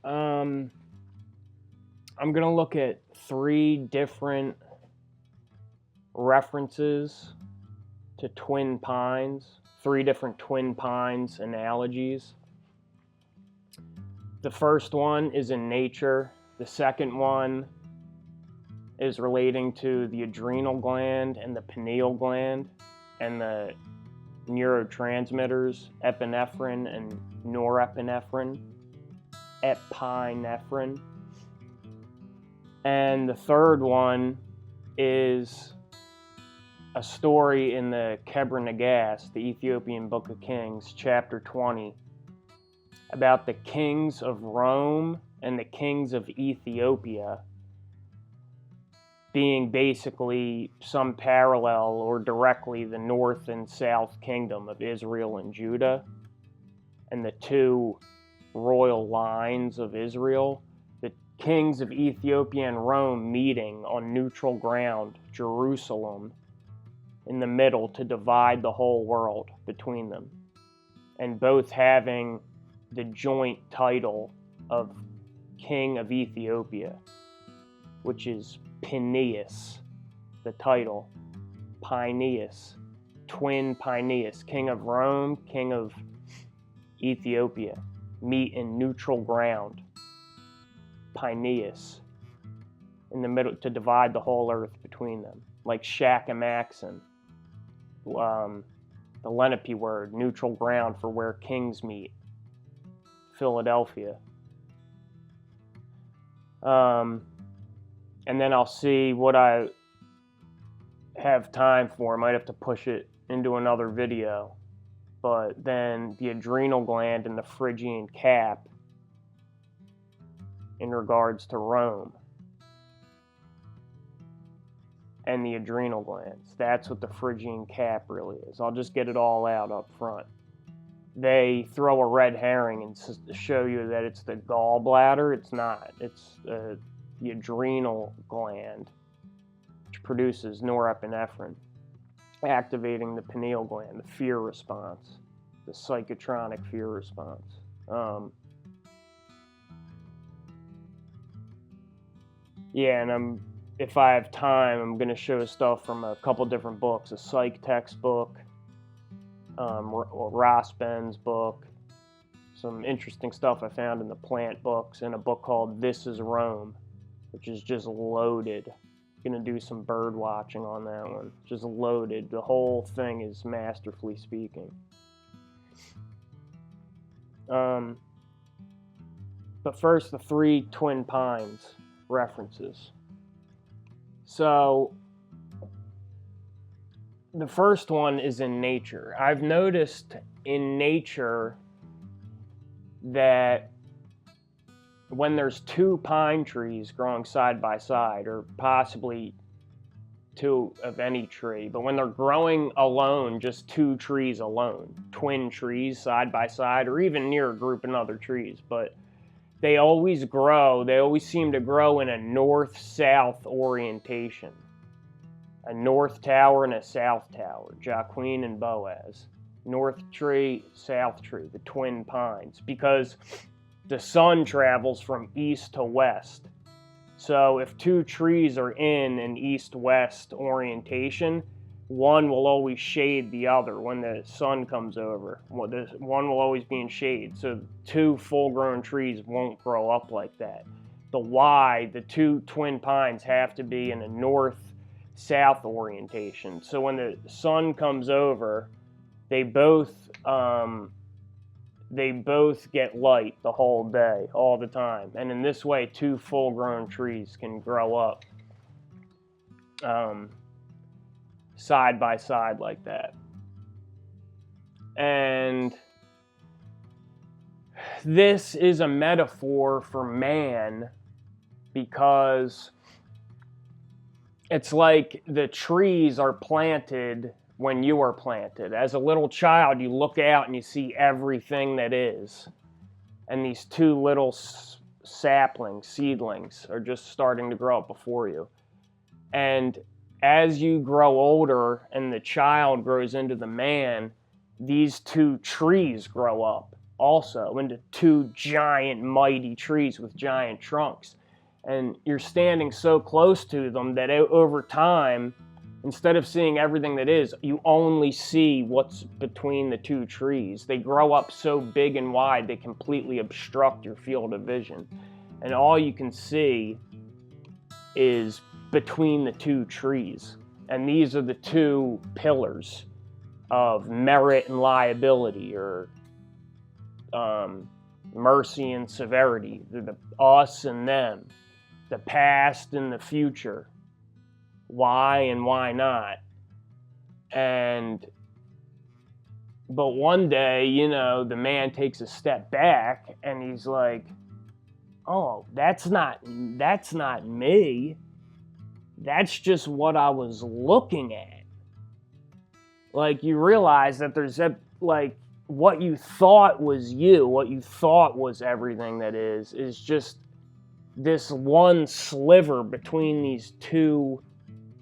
I'm going to look at 3 different references to twin pines, 3 different twin pines analogies. The first one is in nature. The second one is relating to the adrenal gland and the pineal gland and the neurotransmitters, epinephrine and norepinephrine, epinephrine. And the third one is a story in the Kebra-Nagast, the Ethiopian Book of Kings, chapter 20, about the kings of Rome and the kings of Ethiopia being basically some parallel or directly the north and south kingdom of Israel and Judah, and the 2 royal lines of Israel, the kings of Ethiopia and Rome meeting on neutral ground, Jerusalem, in the middle to divide the whole world between them, and both having the joint title of King of Ethiopia, which is PINEAS, the title, PINEAS, twin PINEAS, King of Rome, King of Ethiopia, meet in neutral ground, PINEAS, in the middle to divide the whole earth between them, like Shaxamaxon, the Lenape word, neutral ground for where kings meet, Philadelphia. And then I'll see what I have time for. I might have to push it into another video. But then the adrenal gland and the Phrygian cap in regards to Rome. And the adrenal glands. That's what the Phrygian cap really is. I'll just get it all out up front. They throw a red herring and show you that it's the gallbladder. It's not. It's the adrenal gland, which produces norepinephrine, activating the pineal gland, the fear response, the psychotronic fear response. Yeah, and if I have time, I'm going to show stuff from a couple different books, a psych textbook, Ross Ben's book, some interesting stuff I found in the plant books, and a book called This is Rome, which is just loaded. I'm going to do some bird watching on that one. Just loaded. The whole thing is masterfully speaking. But first, the 3 twin pines references. So, the first one is in nature. I've noticed in nature that when there's 2 pine trees growing side by side, or possibly 2 of any tree, but when they're growing alone, just 2 trees alone, twin trees side by side, or even near a group of other trees, but they always seem to grow in a north-south orientation. A north tower and a south tower, Joaquin and Boaz. North tree, south tree, the twin pines, because the sun travels from east to west. So if 2 trees are in an east-west orientation, one will always shade the other when the sun comes over. One will always be in shade. So 2 full-grown trees won't grow up like that. The 2 twin pines have to be in a north-south orientation. So when the sun comes over, they both get light the whole day, all the time. And in this way, 2 full-grown trees can grow up side by side like that. And this is a metaphor for man, because it's like the trees are planted when you are planted. As a little child, you look out and you see everything that is. And these 2 little seedlings are just starting to grow up before you. And as you grow older and the child grows into the man, these 2 trees grow up. also into two giant mighty trees with giant trunks. And you're standing so close to them that over time, instead of seeing everything that is, you only see what's between the two trees. They grow up so big and wide, they completely obstruct your field of vision. And all you can see is between the two trees. And these are the two pillars of merit and liability, or mercy and severity. They're the us and them, the past and the future, why and why not. But one day, you know, the man takes a step back and he's like, oh, that's not me. That's just what I was looking at. Like, you realize that there's like, what you thought was you, what you thought was everything that is just this one sliver between these two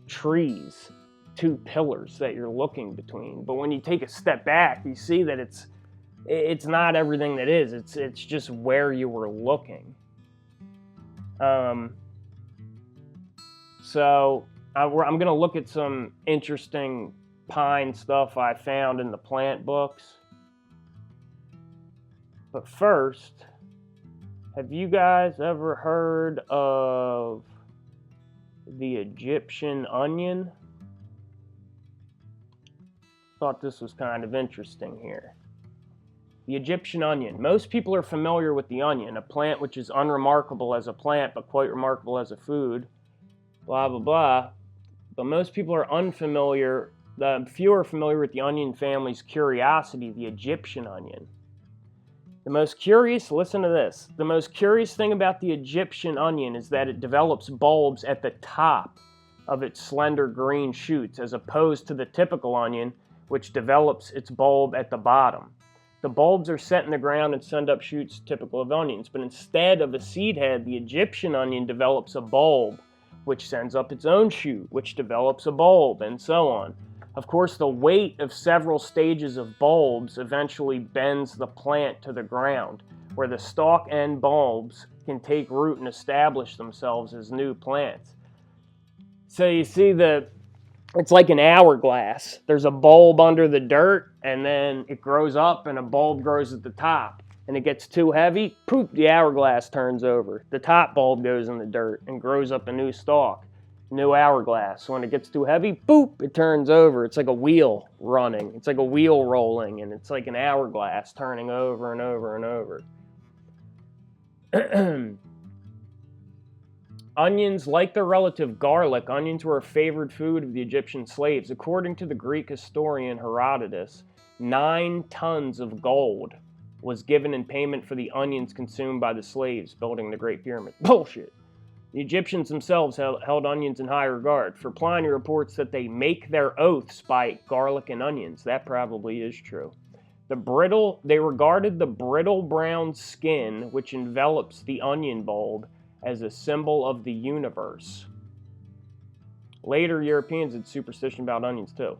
trees, two pillars that you're looking between. But when you take a step back, you see that it's not everything that is. It's just where you were looking. So I'm going to look at some interesting pine stuff I found in the plant books. But first, have you guys ever heard of the Egyptian onion? Thought this was kind of interesting here. The Egyptian onion. Most people are familiar with the onion, a plant which is unremarkable as a plant but quite remarkable as a food. Blah, blah, blah. But most people are unfamiliar, few are familiar with the onion family's curiosity, the Egyptian onion. The most curious, listen to this, the most curious thing about the Egyptian onion is that it develops bulbs at the top of its slender green shoots, as opposed to the typical onion, which develops its bulb at the bottom. The bulbs are set in the ground and send up shoots typical of onions, but instead of a seed head, the Egyptian onion develops a bulb, which sends up its own shoot, which develops a bulb, and so on. Of course, the weight of several stages of bulbs eventually bends the plant to the ground, where the stalk end bulbs can take root and establish themselves as new plants. So you see it's like an hourglass. There's a bulb under the dirt, and then it grows up, and a bulb grows at the top. And it gets too heavy, poof, the hourglass turns over. The top bulb goes in the dirt and grows up a new stalk. New hourglass. When it gets too heavy, boop, it turns over. It's like a wheel running. It's like a wheel rolling, and it's like an hourglass turning over and over and over. Onions, like their relative garlic, onions were a favored food of the Egyptian slaves. According to the Greek historian Herodotus, 9 tons of gold was given in payment for the onions consumed by the slaves building the Great Pyramid. Bullshit. The Egyptians themselves held onions in high regard, for Pliny reports that they make their oaths by garlic and onions. That probably is true. They regarded the brittle brown skin which envelops the onion bulb as a symbol of the universe. Later Europeans had superstition about onions too.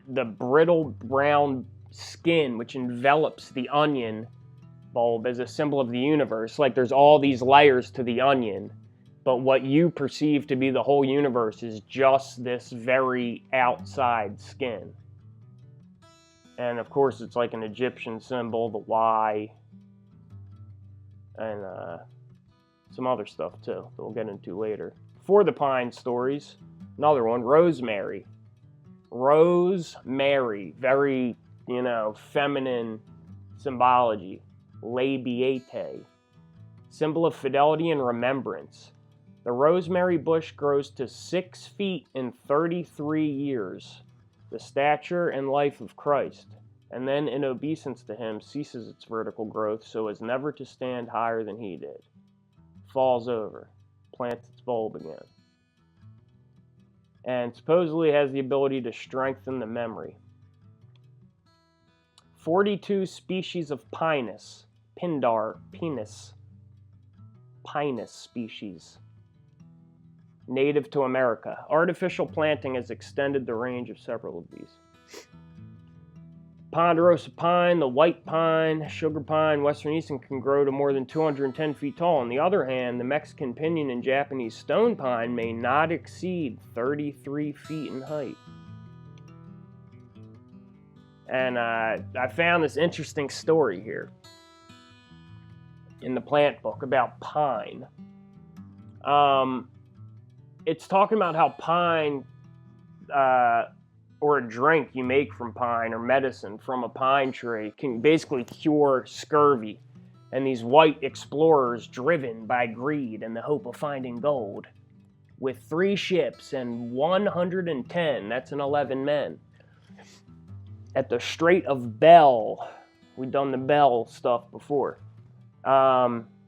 The brittle brown skin which envelops the onion bulb as a symbol of the universe. Like, there's all these layers to the onion, but what you perceive to be the whole universe is just this very outside skin. And of course it's like an Egyptian symbol, the Y, and some other stuff too that we'll get into later. For the pine stories, another one, rosemary. Rosemary, very, feminine symbology. Labiate, symbol of fidelity and remembrance. The rosemary bush grows to 6 feet in 33 years, the stature and life of Christ, and then in obeisance to him ceases its vertical growth so as never to stand higher than he did. Falls over, plants its bulb again, and supposedly has the ability to strengthen the memory. 42 species of PINEAS, PINEAS species, native to America. Artificial planting has extended the range of several of these. Ponderosa pine, the white pine, sugar pine, western eastern can grow to more than 210 feet tall. On the other hand, the Mexican pinyon and Japanese stone pine may not exceed 33 feet in height. And I found this interesting story here in the plant book about pine. It's talking about how pine, or a drink you make from pine, or medicine from a pine tree, can basically cure scurvy. And these white explorers, driven by greed and the hope of finding gold, with 3 ships and 110, that's an 11 men, at the Strait of Bell. We've done the Bell stuff before.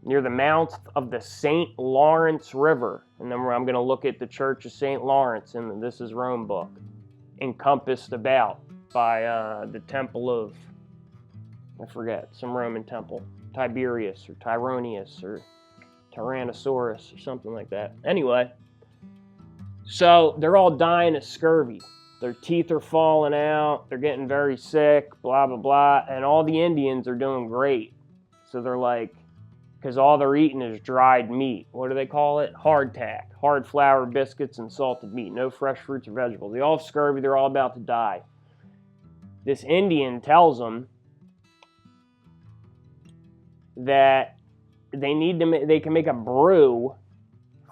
Near the mouth of the St. Lawrence River. And then I'm going to look at the Church of St. Lawrence in the This Is Rome book. Encompassed about by the temple of, I forget, some Roman temple. Tiberius or Tyronius or Tyrannosaurus or something like that. Anyway, so they're all dying of scurvy. Their teeth are falling out. They're getting very sick, blah, blah, blah. And all the Indians are doing great. So they're like, because all they're eating is dried meat. What do they call it? Hardtack. Hard flour, biscuits, and salted meat. No fresh fruits or vegetables. They all have scurvy. They're all about to die. This Indian tells them that they can make a brew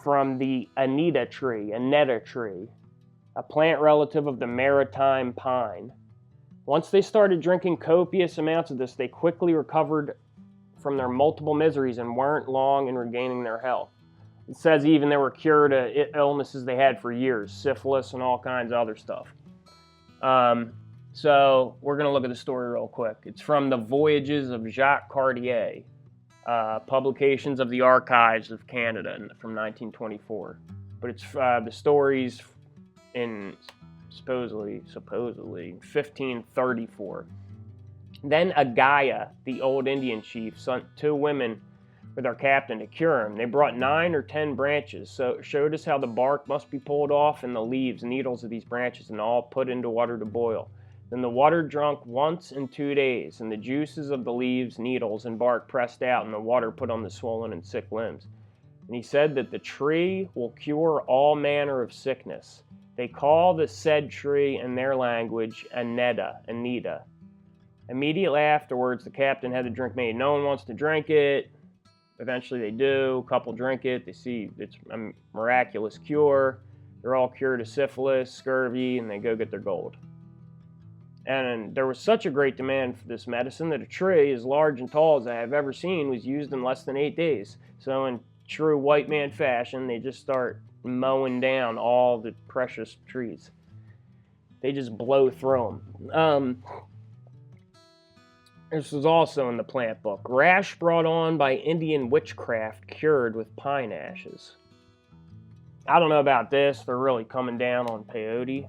from the Anita tree, a plant relative of the maritime pine. Once they started drinking copious amounts of this, they quickly recovered from their multiple miseries and weren't long in regaining their health. It says even they were cured of illnesses they had for years, syphilis and all kinds of other stuff. So we're going to look at the story real quick. It's from the Voyages of Jacques Cartier, publications of the Archives of Canada from 1924. But it's the stories in supposedly 1534. Then Agaya, the old Indian chief, sent 2 women with our captain to cure him. They brought 9 or 10 branches, so showed us how the bark must be pulled off and the leaves, needles of these branches, and all put into water to boil. Then the water drunk once in 2 days, and the juices of the leaves, needles, and bark pressed out, and the water put on the swollen and sick limbs. And he said that the tree will cure all manner of sickness. They call the said tree in their language Anita. Immediately afterwards, the captain had the drink made. No one wants to drink it. Eventually they do. A couple drink it. They see it's a miraculous cure. They're all cured of syphilis, scurvy, and they go get their gold. And there was such a great demand for this medicine that a tree as large and tall as I have ever seen was used in less than 8 days. So in true white man fashion, they just start mowing down all the precious trees. They just blow through them. This was also in the plant book. Rash brought on by Indian witchcraft cured with pine ashes. I don't know about this. They're really coming down on peyote.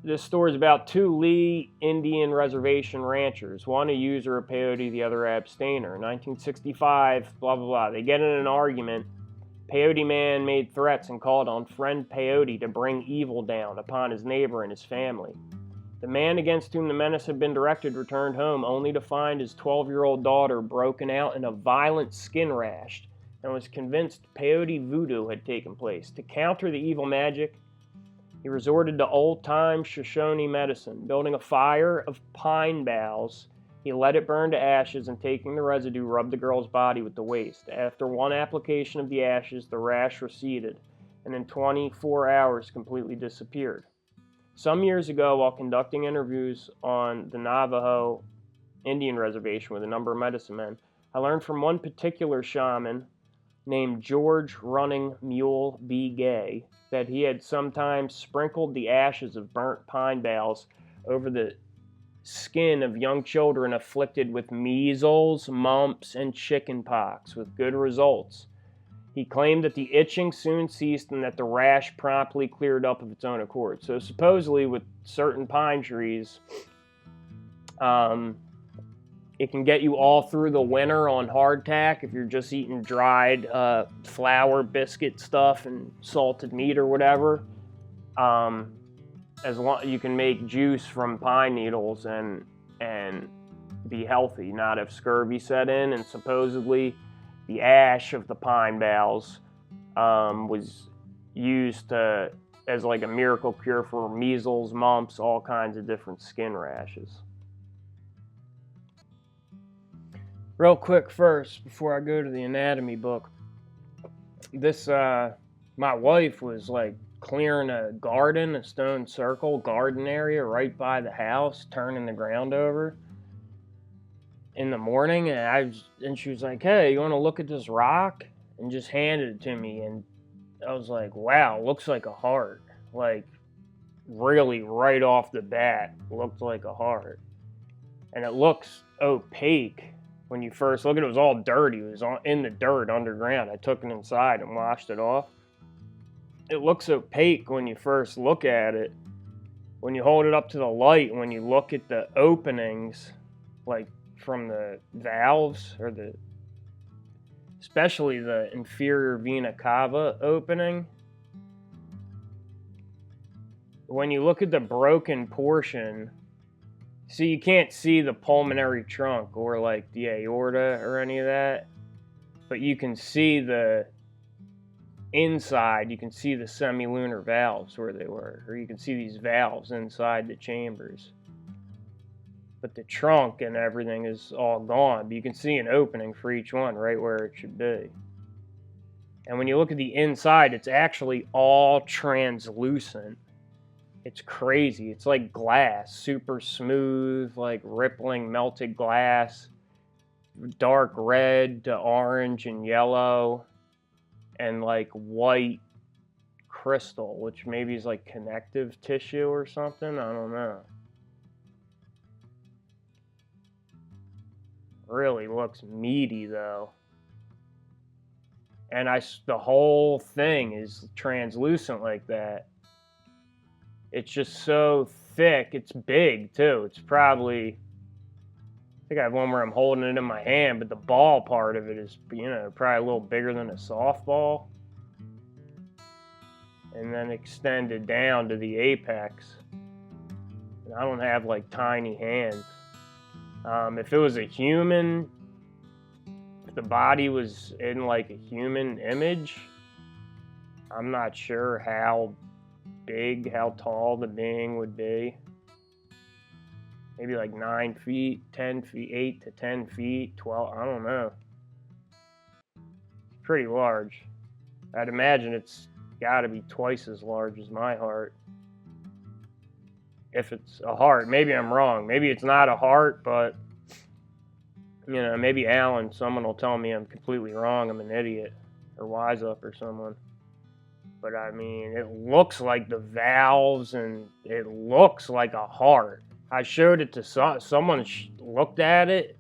This story is about 2 Lee Indian reservation ranchers. One a user of peyote, the other abstainer. 1965, blah, blah, blah. They get in an argument. Peyote man made threats and called on friend Peyote to bring evil down upon his neighbor and his family. The man against whom the menace had been directed returned home only to find his 12-year-old daughter broken out in a violent skin rash and was convinced peyote voodoo had taken place. To counter the evil magic, he resorted to old-time Shoshone medicine. Building a fire of pine boughs, he let it burn to ashes and taking the residue, rubbed the girl's body with the waste. After one application of the ashes, the rash receded and in 24 hours completely disappeared. Some years ago, while conducting interviews on the Navajo Indian reservation with a number of medicine men, I learned from one particular shaman named George Running Mule B. Gay that he had sometimes sprinkled the ashes of burnt pine boughs over the skin of young children afflicted with measles, mumps, and chickenpox, with good results. He claimed that the itching soon ceased and that the rash promptly cleared up of its own accord. So supposedly with certain pine trees, it can get you all through the winter on hardtack if you're just eating dried flour, biscuit stuff, and salted meat or whatever. as long you can make juice from pine needles and be healthy, not have scurvy set in. And supposedly the ash of the pine boughs was used as like a miracle cure for measles, mumps, all kinds of different skin rashes. Real quick first, before I go to the anatomy book, this, my wife was like clearing a garden, a stone circle garden area right by the house, turning the ground over in the morning, and she was like, "Hey, you want to look at this rock?" And just handed it to me, and I was like, "Wow, looks like a heart." Like, really, right off the bat, looked like a heart. And it looks opaque when you first look at it. It was all dirty. It was in the dirt underground. I took it inside and washed it off. It looks opaque when you first look at it. When you hold it up to the light, when you look at the openings, like from the valves, or especially the inferior vena cava opening, when you look at the broken portion, see, you can't see the pulmonary trunk or like the aorta or any of that, but you can see the inside. You can see the semilunar valves where they were, or you can see these valves inside the chambers. But the trunk and everything is all gone, but you can see an opening for each one right where it should be. And when you look at the inside, it's actually all translucent. It's crazy. It's like glass, super smooth, like rippling melted glass, dark red to orange and yellow, and like white crystal, which maybe is like connective tissue or something. I don't know. Really looks meaty though. And the whole thing is translucent like that. It's just so thick. It's big too. It's probably, I think I have one where I'm holding it in my hand, but the ball part of it is, probably a little bigger than a softball. And then extended down to the apex. And I don't have like tiny hands. If it was a human, if the body was in like a human image, I'm not sure how big, how tall the being would be. Maybe like 9 feet, 10 feet, 8 to 10 feet, 12, I don't know. Pretty large. I'd imagine it's got to be twice as large as my heart. If it's a heart. Maybe I'm wrong. Maybe it's not a heart, but maybe Alan, someone will tell me I'm completely wrong, I'm an idiot, or Wise Up or someone. But I mean, it looks like the valves, and it looks like a heart. I showed it to someone, looked at it,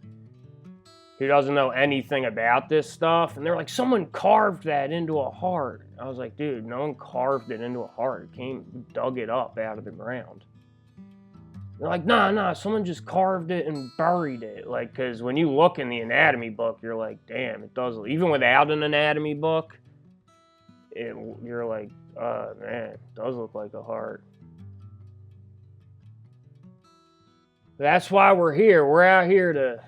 who doesn't know anything about this stuff, and they're like, someone carved that into a heart. I was like, dude, no one carved it into a heart. Dug it up out of the ground. They're like, nah, someone just carved it and buried it. Like, because when you look in the anatomy book, you're like, damn, it does. Even without an anatomy book, you're like, oh man, it does look like a heart. That's why we're here. We're out here to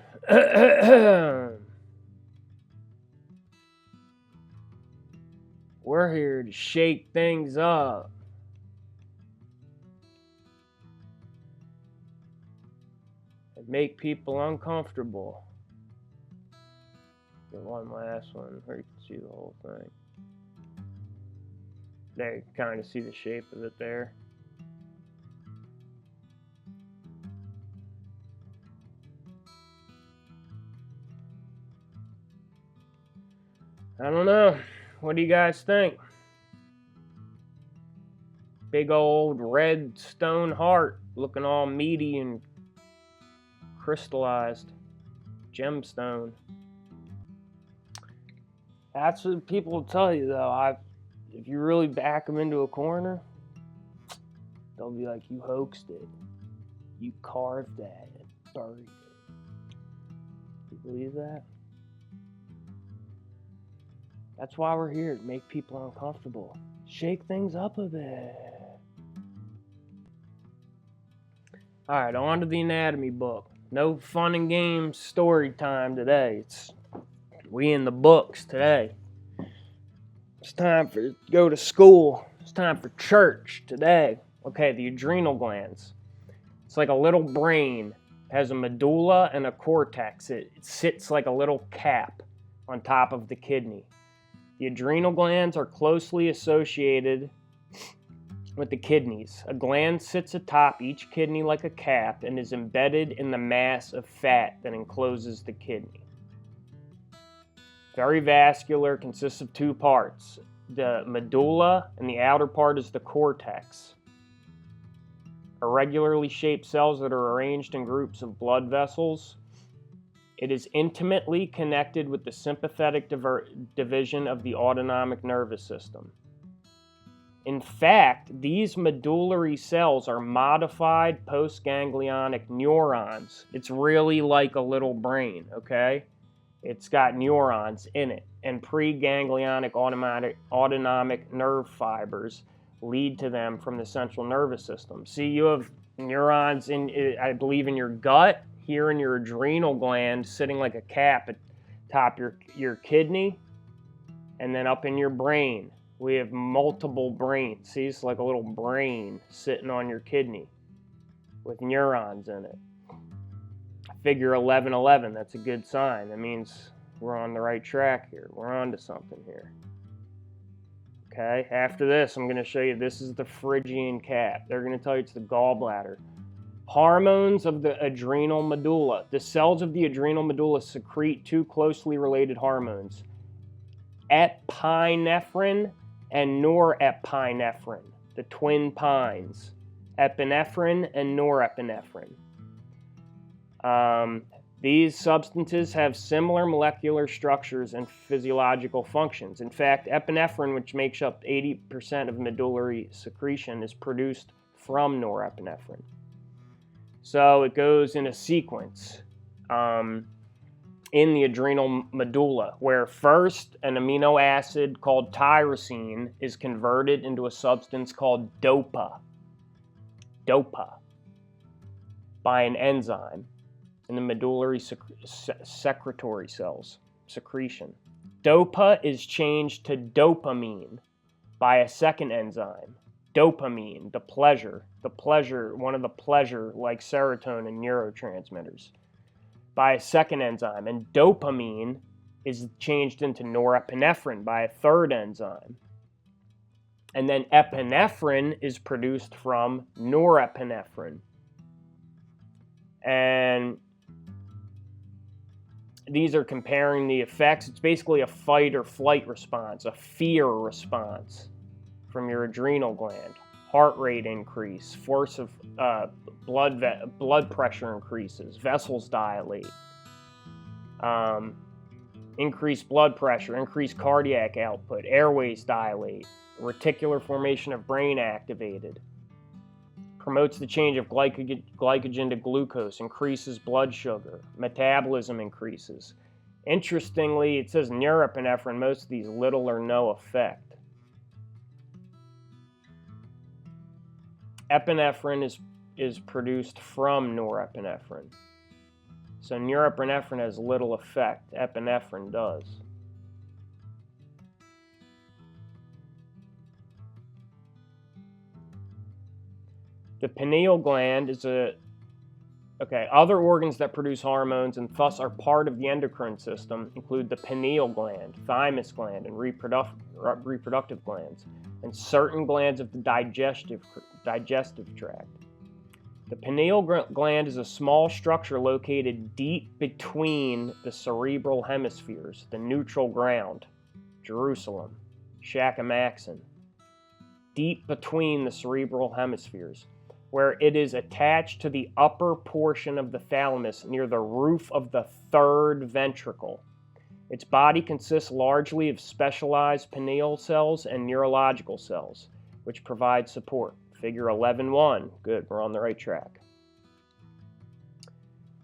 we're here to shake things up. And make people uncomfortable. Get one last one where you can see the whole thing. There, you can kind of see the shape of it there. I don't know. What do you guys think? Big old red stone heart looking all meaty and crystallized. Gemstone. That's what people will tell you though. If you really back them into a corner, they'll be like, you hoaxed it. You carved that and buried it. You believe that? That's why we're here, to make people uncomfortable. Shake things up a bit. All right, on to the anatomy book. No fun and games story time today. We in the books today. It's time for go to school. It's time for church today. Okay, the adrenal glands. It's like a little brain. It has a medulla and a cortex. It sits like a little cap on top of the kidney. The adrenal glands are closely associated with the kidneys. A gland sits atop each kidney like a cap and is embedded in the mass of fat that encloses the kidney. Very vascular, consists of two parts. The medulla and the outer part is the cortex. Irregularly shaped cells that are arranged in groups of blood vessels. It is intimately connected with the sympathetic division of the autonomic nervous system. In fact, these medullary cells are modified postganglionic neurons. It's really like a little brain, okay? It's got neurons in it, and preganglionic autonomic nerve fibers lead to them from the central nervous system. See, you have neurons I believe, in your gut, here in your adrenal gland, sitting like a cap atop your kidney, and then up in your brain. We have multiple brains. See, it's like a little brain sitting on your kidney with neurons in it. Figure 1111, that's a good sign. That means we're on the right track here. We're on to something here. Okay, after this, I'm going to show you, this is the Phrygian cap. They're going to tell you it's the gallbladder. Hormones of the adrenal medulla. The cells of the adrenal medulla secrete two closely related hormones, epinephrine and norepinephrine, the twin pines, epinephrine and norepinephrine. These substances have similar molecular structures and physiological functions. In fact, epinephrine, which makes up 80% of medullary secretion, is produced from norepinephrine. So it goes in a sequence in the adrenal medulla, where first an amino acid called tyrosine is converted into a substance called DOPA by an enzyme in the medullary secretory cells, secretion. DOPA is changed to dopamine by a second enzyme, dopamine, one of the pleasure, like serotonin neurotransmitters, by a second enzyme. And dopamine is changed into norepinephrine by a third enzyme. And then epinephrine is produced from norepinephrine. And these are comparing the effects. It's basically a fight or flight response, a fear response from your adrenal gland. Heart rate increase, force of blood pressure increases, vessels dilate, increased blood pressure, increased cardiac output, airways dilate, reticular formation of brain activated. Promotes the change of glycogen to glucose, increases blood sugar, metabolism increases. Interestingly, it says norepinephrine, most of these little or no effect. Epinephrine is produced from norepinephrine. So norepinephrine has little effect, epinephrine does. The pineal gland is other organs that produce hormones and thus are part of the endocrine system include the pineal gland, thymus gland, and reproductive glands, and certain glands of the digestive tract. The pineal gland is a small structure located deep between the cerebral hemispheres, the neutral ground, Jerusalem, Shaxamaxon, deep between the cerebral hemispheres, where it is attached to the upper portion of the thalamus near the roof of the third ventricle. Its body consists largely of specialized pineal cells and neurological cells, which provide support. Figure 11.1. Good, we're on the right track.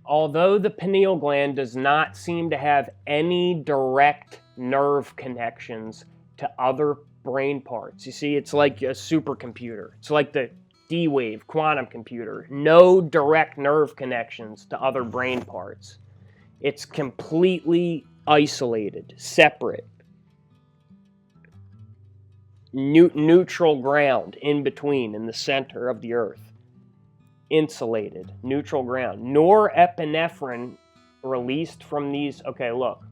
Although the pineal gland does not seem to have any direct nerve connections to other brain parts. You see, it's like a supercomputer. It's like the D-wave, quantum computer. No direct nerve connections to other brain parts. It's completely isolated, separate. Neutral ground in between, in the center of the earth. Insulated, neutral ground. Norepinephrine released from these, okay, look,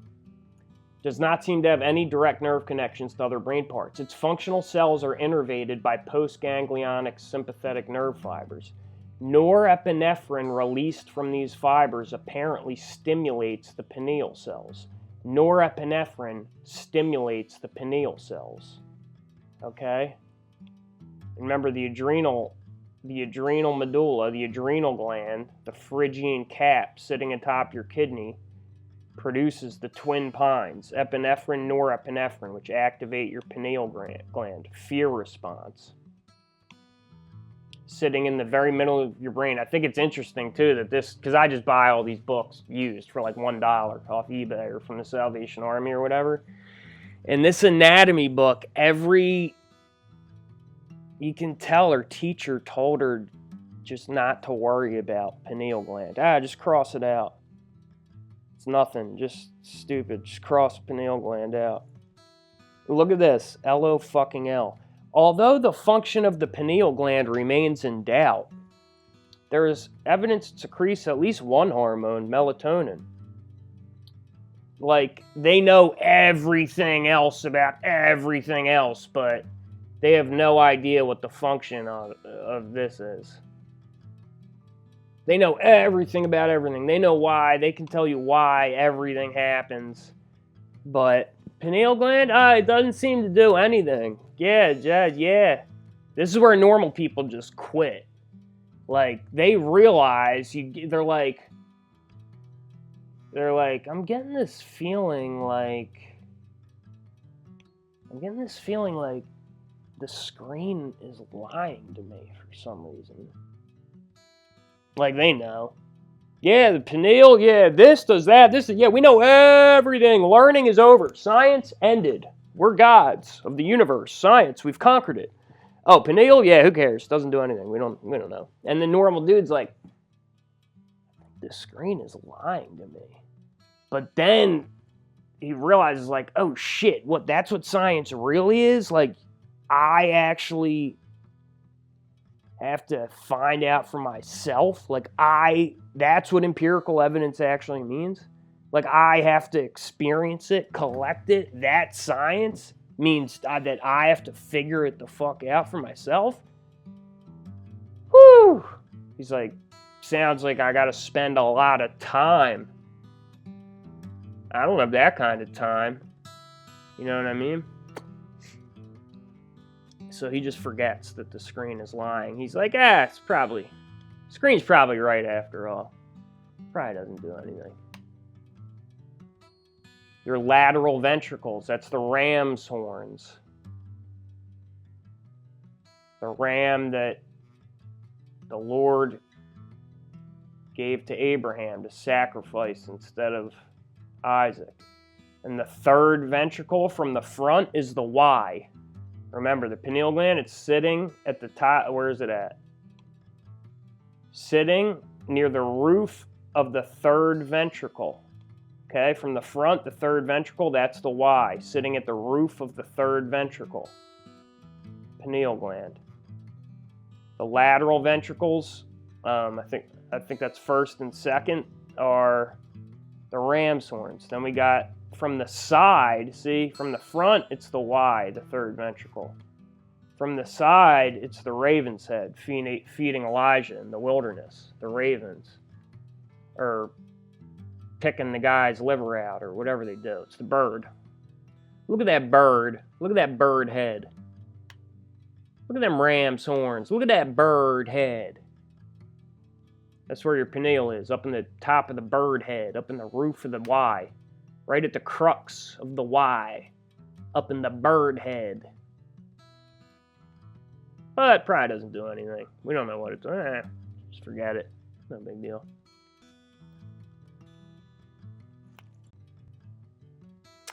does not seem to have any direct nerve connections to other brain parts. Its functional cells are innervated by postganglionic sympathetic nerve fibers. Norepinephrine released from these fibers apparently stimulates the pineal cells. Norepinephrine stimulates the pineal cells. Okay? Remember the adrenal medulla, the adrenal gland, the Phrygian cap sitting atop your kidney, produces the twin pines, epinephrine, norepinephrine, which activate your pineal gland, fear response. Sitting in the very middle of your brain. I think it's interesting too that this, because I just buy all these books used for like $1 off eBay or from the Salvation Army or whatever. And this anatomy book, you can tell her teacher told her just not to worry about pineal gland. Just cross it out. It's nothing, just stupid. Just cross pineal gland out. Look at this, L-O-fucking-L. Although the function of the pineal gland remains in doubt, there is evidence it secretes at least one hormone, melatonin. Like, they know everything else about everything else, but they have no idea what the function of this is. They know everything about everything. They know why. They can tell you why everything happens. But pineal gland, it doesn't seem to do anything. Yeah. This is where normal people just quit. Like, they realize, they're like, I'm getting this feeling like the screen is lying to me for some reason. Like, they know. Yeah, the pineal, yeah, this does that, we know everything. Learning is over. Science ended. We're gods of the universe. Science, we've conquered it. Oh, pineal, yeah, who cares? Doesn't do anything. We don't know. And the normal dude's like, the screen is lying to me. But then he realizes, like, oh shit, that's what science really is? Like, I actually have to find out for myself. Like, that's what empirical evidence actually means. Like, I have to experience it, collect it. That science means that I have to figure it the fuck out for myself. Whew. He's like, sounds like I gotta spend a lot of time. I don't have that kind of time. You know what I mean? So he just forgets that the screen is lying. He's like, screen's probably right after all. Probably doesn't do anything. Your lateral ventricles, that's the ram's horns. The ram that the Lord gave to Abraham to sacrifice instead of Isaac. And the third ventricle from the front is the Y. Remember, the pineal gland, it's sitting at the top. Where is it at? Sitting near the roof of the third ventricle. Okay, from the front, the third ventricle, that's the Y. Sitting at the roof of the third ventricle. Pineal gland. The lateral ventricles, I think that's first and second, are the ram's horns. Then we got from the side, from the front, it's the Y, the third ventricle. From the side, it's the raven's head, feeding Elijah in the wilderness. The ravens. Or picking the guy's liver out, or whatever they do. It's the bird. Look at that bird. Look at that bird head. Look at them ram's horns. Look at that bird head. That's where your pineal is, up in the top of the bird head, up in the roof of the Y. Right at the crux of the Y, up in the bird head. But it probably doesn't do anything. We don't know what it's doing. Just forget it. No big deal.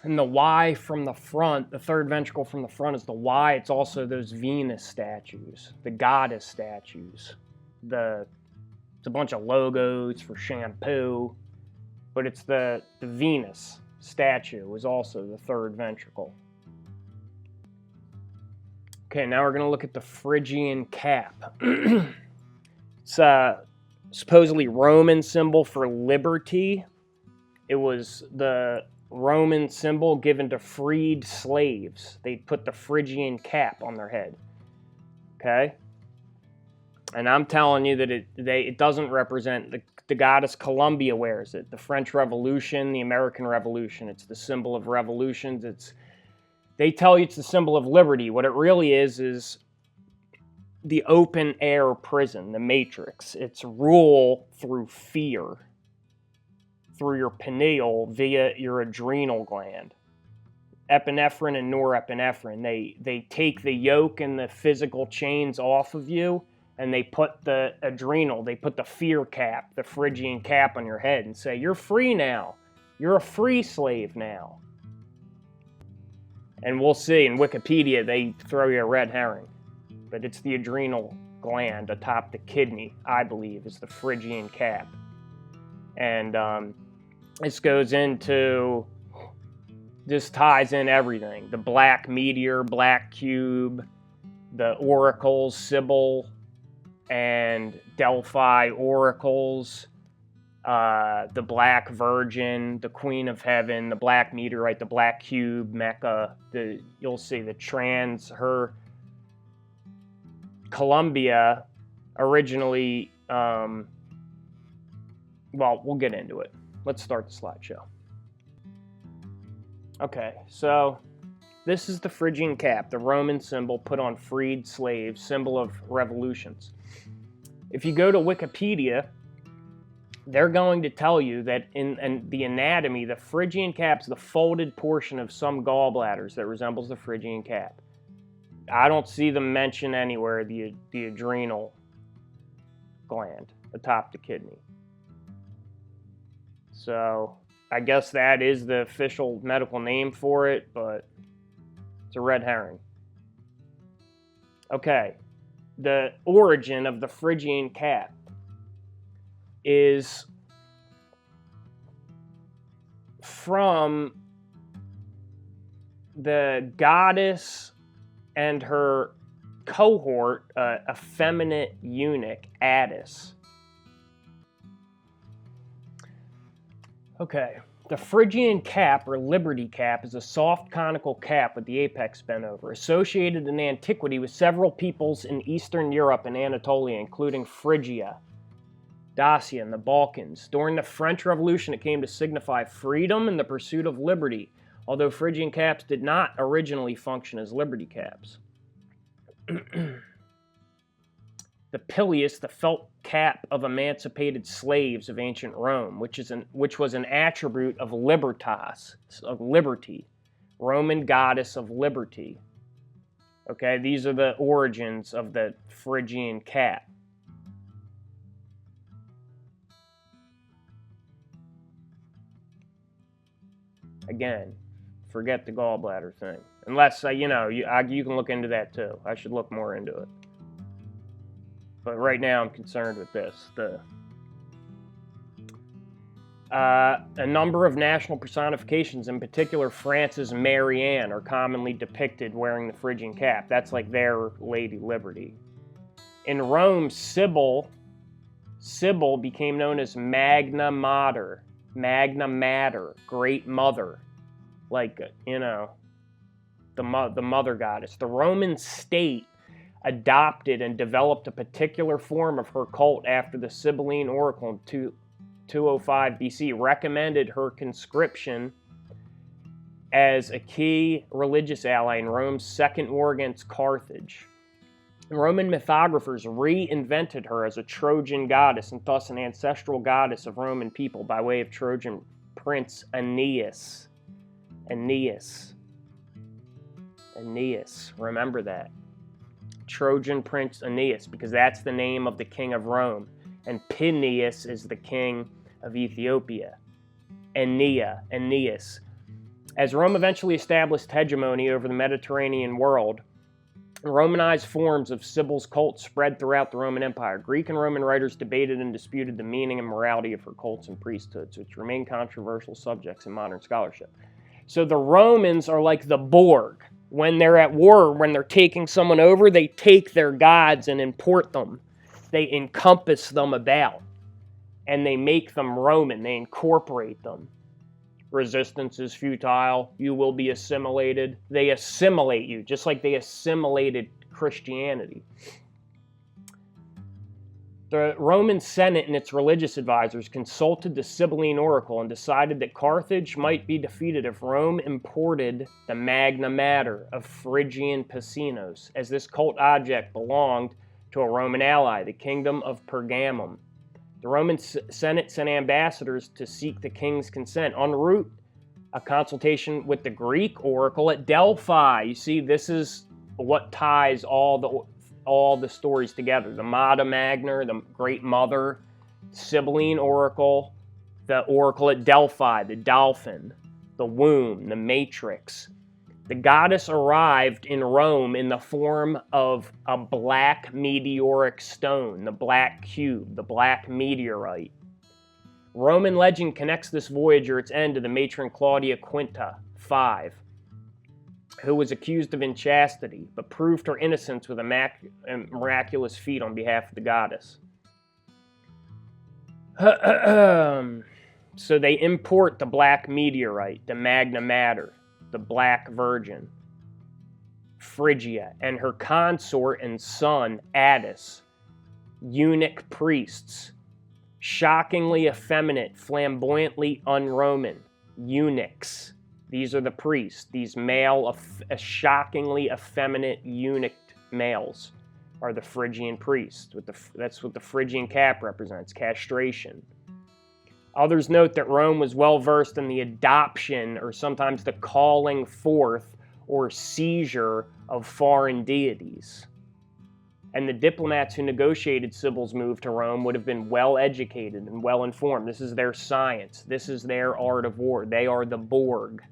And the Y from the front, the third ventricle from the front is the Y. It's also those Venus statues, the goddess statues. It's a bunch of logos for shampoo, but it's the Venus statue is also the third ventricle. Okay, now we're going to look at the Phrygian cap. It's a supposedly Roman symbol for liberty. It was the Roman symbol given to freed slaves. They put the Phrygian cap on their head. Okay? And I'm telling you that it doesn't represent the goddess Columbia wears it. The French Revolution, the American Revolution. It's the symbol of revolutions. They tell you it's the symbol of liberty. What it really is the open air prison, the matrix. It's rule through fear, through your pineal via your adrenal gland. Epinephrine and norepinephrine. They take the yoke and the physical chains off of you, and they put the adrenal, they put the fear cap, the Phrygian cap on your head and say, you're free now. You're a free slave now. And we'll see, in Wikipedia, they throw you a red herring. But it's the adrenal gland atop the kidney, I believe, is the Phrygian cap. And this goes into, this ties in everything. The black meteor, black cube, the oracles, Sybil and Delphi oracles, the Black Virgin, the Queen of Heaven, the Black Meteorite, the Black Cube, Mecca. You'll see her Columbia originally. Well, we'll get into it. Let's start the slideshow. Okay, so this is the Phrygian cap, the Roman symbol put on freed slaves, symbol of revolutions. If you go to Wikipedia, they're going to tell you that in the anatomy, the Phrygian cap's the folded portion of some gallbladders that resembles the Phrygian cap. I don't see them mention anywhere the adrenal gland atop the kidney. So I guess that is the official medical name for it, but it's a red herring. Okay, the origin of the Phrygian cap is from the goddess and her cohort, effeminate eunuch, Attis. Okay, the Phrygian cap, or liberty cap, is a soft conical cap with the apex bent over, associated in antiquity with several peoples in Eastern Europe and Anatolia, including Phrygia, Dacia, and the Balkans. During the French Revolution, it came to signify freedom and the pursuit of liberty, although Phrygian caps did not originally function as liberty caps. The pileus, the felt cap of emancipated slaves of ancient Rome, which was an attribute of libertas, of liberty, Roman goddess of liberty. Okay, these are the origins of the Phrygian cap. Again, forget the gallbladder thing. Unless, you can look into that too. I should look more into it. But right now I'm concerned with this. A number of national personifications, in particular France's Marianne, are commonly depicted wearing the Phrygian cap. That's like their Lady Liberty. In Rome, Sybil became known as Magna Mater, Great Mother, like, the mother goddess. The Roman state adopted and developed a particular form of her cult after the Sibylline oracle in 205 BC recommended her conscription as a key religious ally in Rome's second war against Carthage. Roman mythographers reinvented her as a Trojan goddess and thus an ancestral goddess of Roman people by way of Trojan prince Aeneas. Remember that. Trojan prince Aeneas, because that's the name of the king of Rome, and PINEAS is the king of Ethiopia. Aeneas. As Rome eventually established hegemony over the Mediterranean world, Romanized forms of Sibyl's cult spread throughout the Roman Empire. Greek and Roman writers debated and disputed the meaning and morality of her cults and priesthoods, which remain controversial subjects in modern scholarship. So the Romans are like the Borg. When they're at war, when they're taking someone over, they take their gods and import them. They encompass them about, and they make them Roman. They incorporate them. Resistance is futile. You will be assimilated. They assimilate you, just like they assimilated Christianity. The Roman Senate and its religious advisors consulted the Sibylline oracle and decided that Carthage might be defeated if Rome imported the Magna Mater of Phrygian Picenos, as this cult object belonged to a Roman ally, the kingdom of Pergamum. The Roman Senate sent ambassadors to seek the king's consent. En route, a consultation with the Greek oracle at Delphi. You see, this is what ties all the stories together. The Mata Magna, the Great Mother, Sibylline oracle, the oracle at Delphi, the dolphin, the womb, the matrix. The goddess arrived in Rome in the form of a black meteoric stone, the black cube, the black meteorite. Roman legend connects this voyage or its end to the matron Claudia Quinta, 5, who was accused of inchastity, but proved her innocence with a miraculous feat on behalf of the goddess. So they import the black meteorite, the Magna Mater, the Black Virgin, Phrygia, and her consort and son, Attis, eunuch priests, shockingly effeminate, flamboyantly un-Roman, eunuchs. These are the priests. These male, shockingly effeminate eunuch males are the Phrygian priests. That's what the Phrygian cap represents, castration. Others note that Rome was well versed in the adoption, or sometimes the calling forth or seizure of foreign deities. And the diplomats who negotiated Sibyl's move to Rome would have been well educated and well informed. This is their science. This is their art of war. They are the Borg.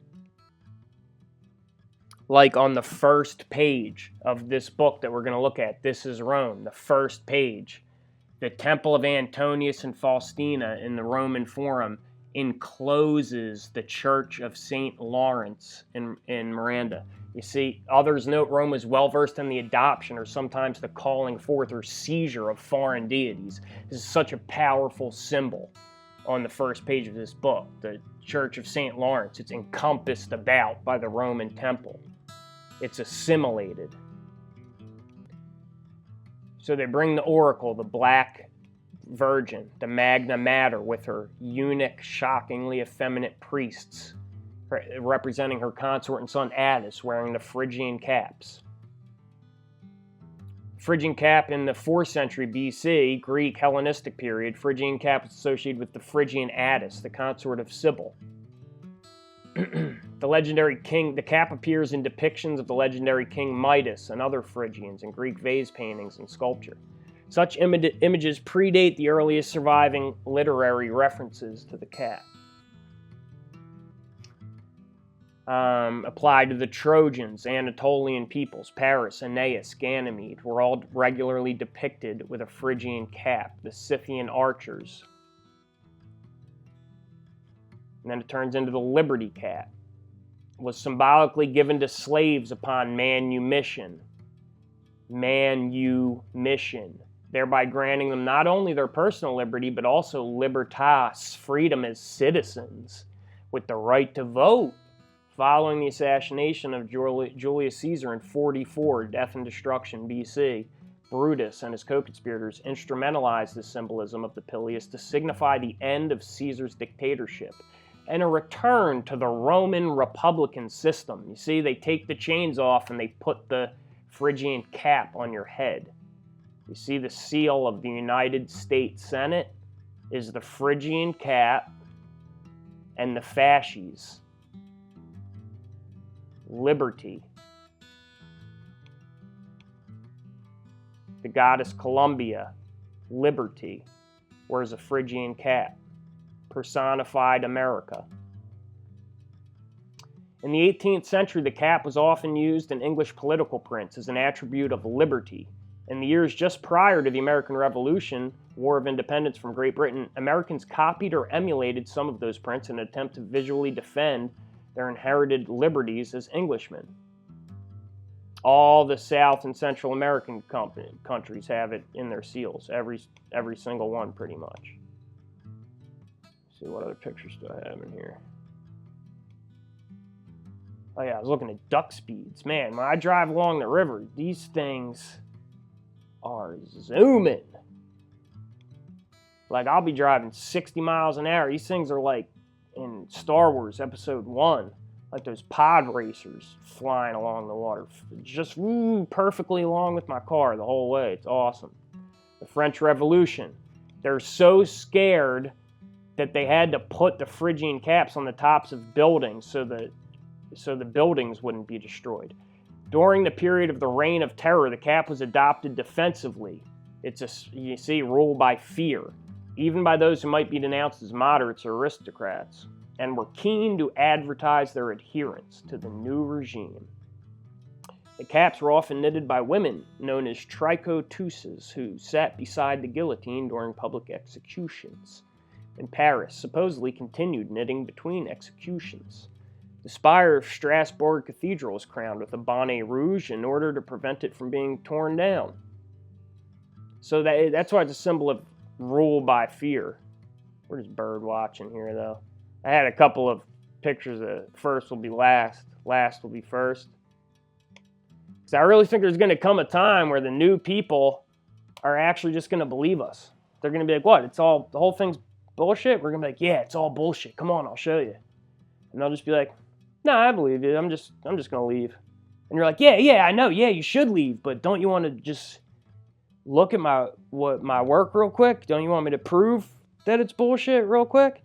Like on the first page of this book that we're going to look at, This is Rome, the first page. The Temple of Antonius and Faustina in the Roman Forum encloses the Church of St. Lawrence in Miranda. You see, others note Rome was well versed in the adoption or sometimes the calling forth or seizure of foreign deities. This is such a powerful symbol on the first page of this book. The Church of St. Lawrence, it's encompassed about by the Roman temple. It's assimilated. So they bring the oracle, the Black Virgin, the Magna Mater, with her eunuch, shockingly effeminate priests, representing her consort and son Attis, wearing the Phrygian caps. Phrygian cap in the 4th century BC, Greek Hellenistic period, Phrygian cap is associated with the Phrygian Attis, the consort of Sibyl. The legendary king, the cap appears in depictions of the legendary king Midas and other Phrygians in Greek vase paintings and sculpture. Such images predate the earliest surviving literary references to the cap. Applied to the Trojans, Anatolian peoples, Paris, Aeneas, Ganymede were all regularly depicted with a Phrygian cap, the Scythian archers. And then it turns into the Liberty cap. It was symbolically given to slaves upon manumission, thereby granting them not only their personal liberty, but also libertas, freedom as citizens, with the right to vote. Following the assassination of Julius Caesar in 44, death and destruction BC, Brutus and his co-conspirators instrumentalized the symbolism of the pileus to signify the end of Caesar's dictatorship and a return to the Roman Republican system. You see, they take the chains off and they put the Phrygian cap on your head. You see the seal of the United States Senate is the Phrygian cap and the fasces. Liberty. The goddess Columbia, liberty, wears a Phrygian cap, personified America. In the 18th century, the cap was often used in English political prints as an attribute of liberty. In the years just prior to the American Revolution, War of Independence from Great Britain, Americans copied or emulated some of those prints in an attempt to visually defend their inherited liberties as Englishmen. All the South and Central American countries have it in their seals, every single one pretty much. Let's see, what other pictures do I have in here? Oh yeah, I was looking at duck speeds. Man, when I drive along the river, these things are zooming. Like, I'll be driving 60 miles an hour. These things are like in Star Wars Episode 1. Like those pod racers flying along the water. Just perfectly along with my car the whole way. It's awesome. The French Revolution. They're so scared that they had to put the Phrygian caps on the tops of buildings so the buildings wouldn't be destroyed. During the period of the Reign of Terror, the cap was adopted defensively. It's you see, ruled by fear, even by those who might be denounced as moderates or aristocrats, and were keen to advertise their adherence to the new regime. The caps were often knitted by women, known as tricoteuses, who sat beside the guillotine during public executions. In Paris, supposedly continued knitting between executions. The spire of Strasbourg Cathedral was crowned with a bonnet rouge in order to prevent it from being torn down. So that's why it's a symbol of rule by fear. We're just bird watching here, though. I had a couple of pictures of first will be last, last will be first. Because I really think there's going to come a time where the new people are actually just going to believe us. They're going to be like, what? The whole thing's bullshit? We're going to be like, yeah, it's all bullshit. Come on, I'll show you. And they'll just be like, no, I believe you. I'm just going to leave. And you're like, yeah, I know. Yeah, you should leave. But don't you want to just look at my work real quick? Don't you want me to prove that it's bullshit real quick?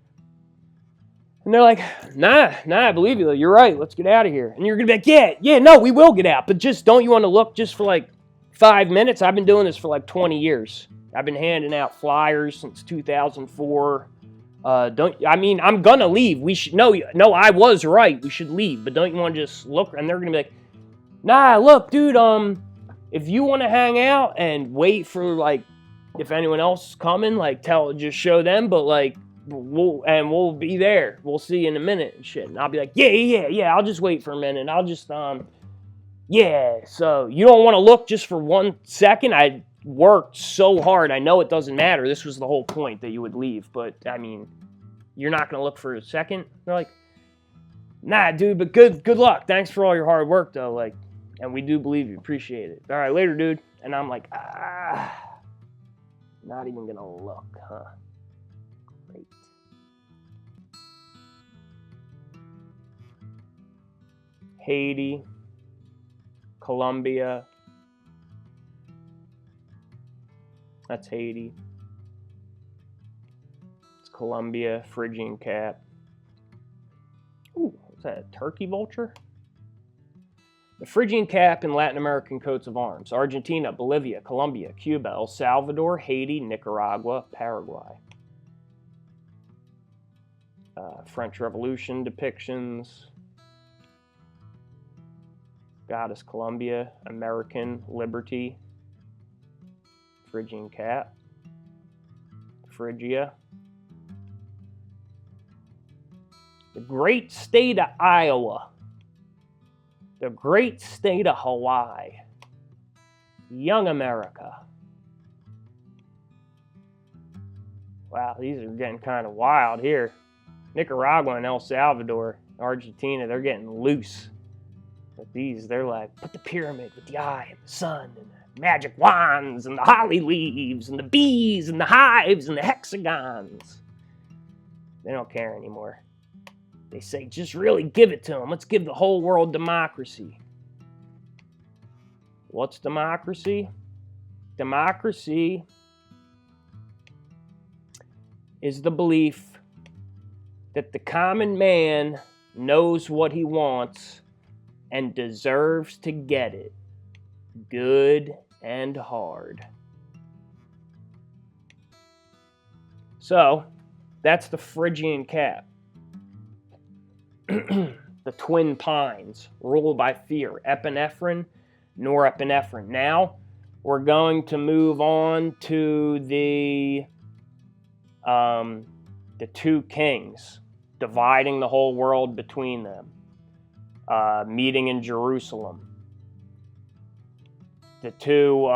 And they're like, nah, I believe you. You're right. Let's get out of here. And you're going to be like, yeah, no, we will get out. But just don't you want to look just for like 5 minutes? I've been doing this for like 20 years. I've been handing out flyers since 2004. I'm going to leave. No, I was right. We should leave. But don't you want to just look? And they're going to be like, nah, look, dude, if you want to hang out and wait for, like, if anyone else is coming, like, just show them, but, like, we'll be there. We'll see you in a minute and shit. And I'll be like, yeah, I'll just wait for a minute. I'll just, yeah, so you don't want to look just for 1 second? I worked so hard. I know it doesn't matter. This was the whole point, that you would leave. But, I mean, you're not going to look for a second? They're like, nah, dude, but good luck. Thanks for all your hard work, though. Like, and we do believe you. Appreciate it. All right, later, dude. And I'm like, not even going to look, huh? Great. Haiti, Colombia. That's Haiti. It's Colombia, Phrygian cap. Ooh, what's that, a turkey vulture? The Phrygian cap in Latin American coats of arms. Argentina, Bolivia, Colombia, Cuba, El Salvador, Haiti, Nicaragua, Paraguay. French Revolution depictions. Goddess Columbia, American Liberty. Phrygian cap. Phrygia. The great state of Iowa. The great state of Hawaii. Young America. Wow, these are getting kind of wild here. Nicaragua and El Salvador, Argentina, they're getting loose. But these, they're like, put the pyramid with the eye and the sun and the magic wands and the holly leaves and the bees and the hives and the hexagons. They don't care anymore. They say, just really give it to them. Let's give the whole world democracy. What's democracy? Democracy is the belief that the common man knows what he wants and deserves to get it, good and hard. So, that's the Phrygian cap. the twin pines, ruled by fear, epinephrine, norepinephrine. Now, we're going to move on to the two kings, dividing the whole world between them, meeting in Jerusalem. The two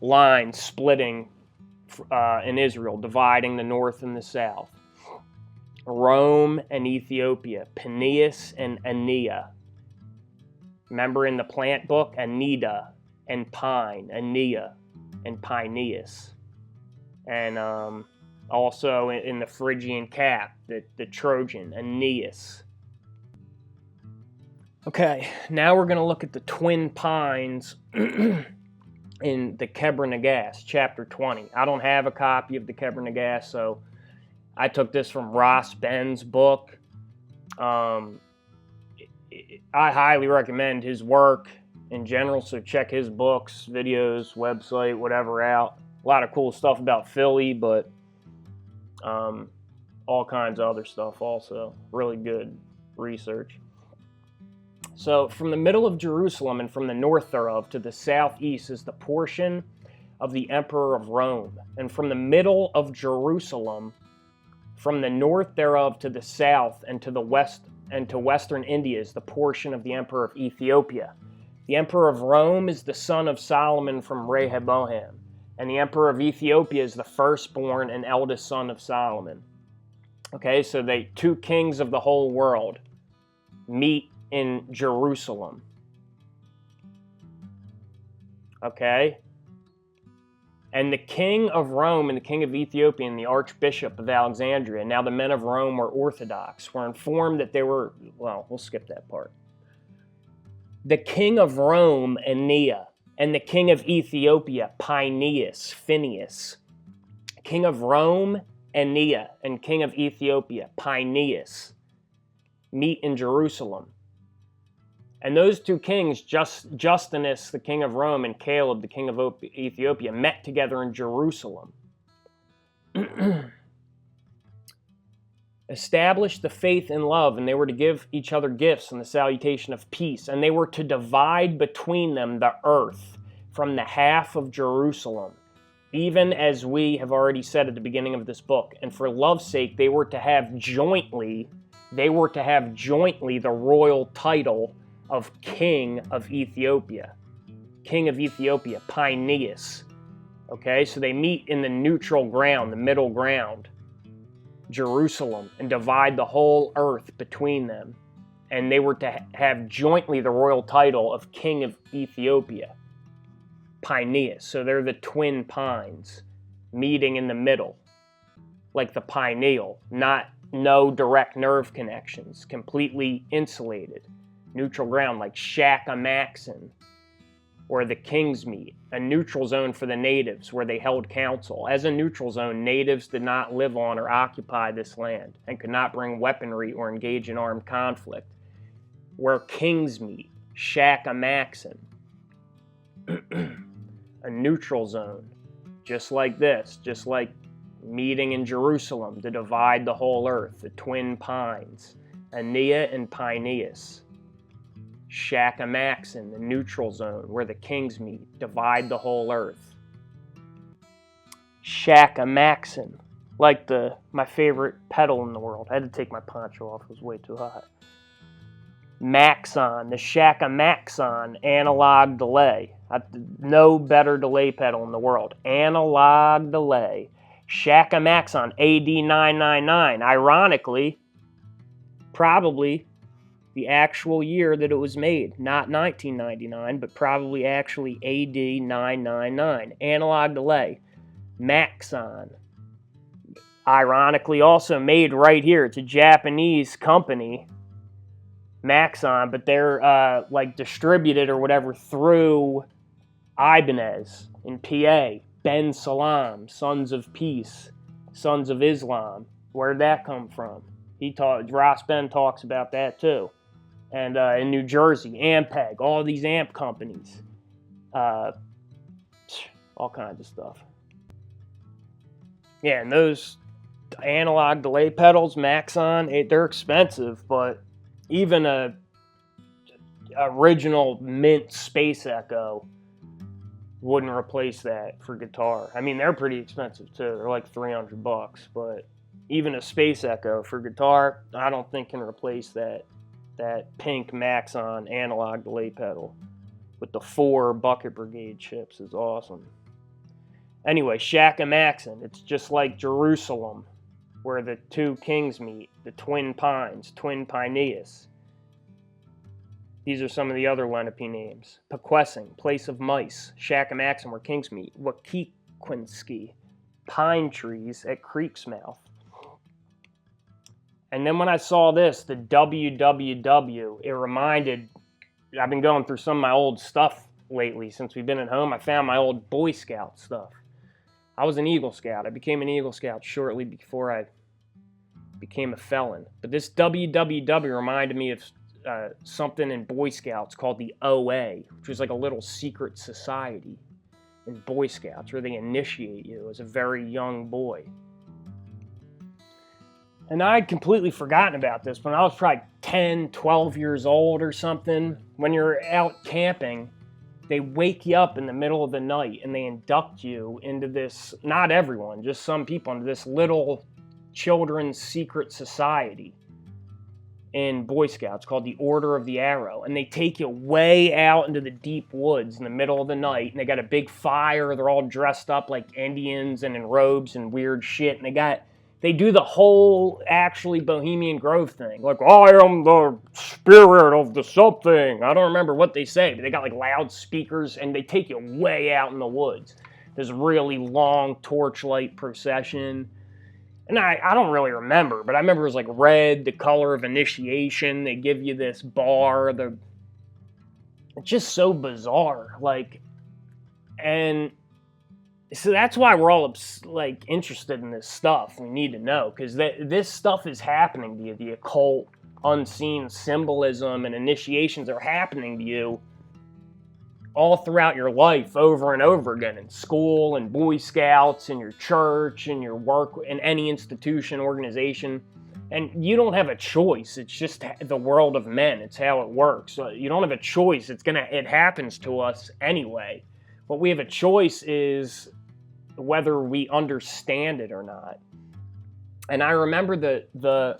lines splitting in Israel, dividing the north and the south. Rome and Ethiopia, PINEAS and ENYA. Remember in the plant book, Anida and pine, ENYA and PINEAS. And also in the Phrygian cap, the Trojan, Aeneas. Okay, now we're going to look at the twin pines in the Kebra Nagast, chapter 20. I don't have a copy of the Kebra Nagast, so I took this from Ross Ben's book. I highly recommend his work in general, so check his books, videos, website, whatever out. A lot of cool stuff about Philly, but all kinds of other stuff also. Really good research. So from the middle of Jerusalem and from the north thereof to the southeast is the portion of the emperor of Rome. And from the middle of Jerusalem, from the north thereof to the south and to the west and to western India is the portion of the emperor of Ethiopia. The emperor of Rome is the son of Solomon from Rehoboam. And the emperor of Ethiopia is the firstborn and eldest son of Solomon. Okay, so they two kings of the whole world meet in Jerusalem. Okay? And the king of Rome and the king of Ethiopia and the archbishop of Alexandria, now the men of Rome were Orthodox, were informed that they were, well, we'll skip that part. The king of Rome, ENYA, and the king of Ethiopia, Phineas. King of Rome, ENYA, and king of Ethiopia, PINEAS, meet in Jerusalem. And those two kings, Justinus, the king of Rome, and Caleb, the king of Ethiopia, met together in Jerusalem. Established the faith and love, and they were to give each other gifts and the salutation of peace. And they were to divide between them the earth from the half of Jerusalem, even as we have already said at the beginning of this book. And for love's sake, they were to have jointly the royal title of King of Ethiopia. King of Ethiopia, PINEAS. Okay, so they meet in the neutral ground, the middle ground, Jerusalem, and divide the whole earth between them. And they were to have jointly the royal title of King of Ethiopia, PINEAS. So they're the twin pines meeting in the middle, like the pineal, no direct nerve connections, completely insulated. Neutral ground like Shaxamaxon, where the kings meet. A neutral zone for the natives, where they held council. As a neutral zone, natives did not live on or occupy this land and could not bring weaponry or engage in armed conflict. Where kings meet, Shaxamaxon. A neutral zone, just like this, just like meeting in Jerusalem to divide the whole earth, the twin pines, ENYA and PINEAS. Shaxamaxon, the neutral zone, where the kings meet, divide the whole earth. Shaxamaxon, like my favorite pedal in the world. I had to take my poncho off, it was way too hot. Maxon, the Shaxamaxon analog delay. No better delay pedal in the world. Analog delay. Shaxamaxon AD999. Ironically, probably the actual year that it was made. Not 1999, but probably actually AD999. Analog delay. Maxon. Ironically also made right here. It's a Japanese company, Maxon, but they're like distributed or whatever through Ibanez in PA. Ben Salam, Sons of Peace, Sons of Islam. Where'd that come from? Ross Ben talks about that too. And in New Jersey, Ampeg, all these amp companies. All kinds of stuff. Yeah, and those analog delay pedals, Maxon, they're expensive, but Even a original mint Space Echo wouldn't replace that for guitar. I mean, they're pretty expensive too. They're like $300, but even a Space Echo for guitar, I don't think can replace that pink Maxon analog delay pedal with the 4 Bucket Brigade chips. Is awesome. Anyway, Shaxamaxon. It's just like Jerusalem, where the 2 kings meet, the twin pines, twin PINEAS. These are some of the other Lenape names. Pequessing, place of mice. Shaxamaxon, where kings meet. Wakikwinski, pine trees at creek's mouth. And then when I saw this, the WWW, it reminded, I've been going through some of my old stuff lately since we've been at home. I found my old Boy Scout stuff. I was an Eagle Scout. I became an Eagle Scout shortly before I became a felon. But this WWW reminded me of something in Boy Scouts called the OA, which was like a little secret society in Boy Scouts where they initiate you as a very young boy. And I'd completely forgotten about this when I was probably 10, 12 years old or something. When you're out camping, they wake you up in the middle of the night and they induct you into this, not everyone, just some people, into this little children's secret society in Boy Scouts called the Order of the Arrow. And they take you way out into the deep woods in the middle of the night, and they got a big fire. They're all dressed up like Indians and in robes and weird shit, and they do the whole actually Bohemian Grove thing. Like, I am the spirit of the something. I don't remember what they say, but they got like loudspeakers, and they take you way out in the woods. This really long torchlight procession. And I don't really remember, but I remember it was like red, the color of initiation. They give you this bar. It's just so bizarre. Like, and so that's why we're all like interested in this stuff. We need to know, because this stuff is happening to you. The occult, unseen symbolism and initiations are happening to you all throughout your life, over and over again, in school and Boy Scouts, in your church, in your work, in any institution, organization. And you don't have a choice. It's just the world of men. It's how it works. So you don't have a choice. It happens to us anyway. What we have a choice is whether we understand it or not. And I remember the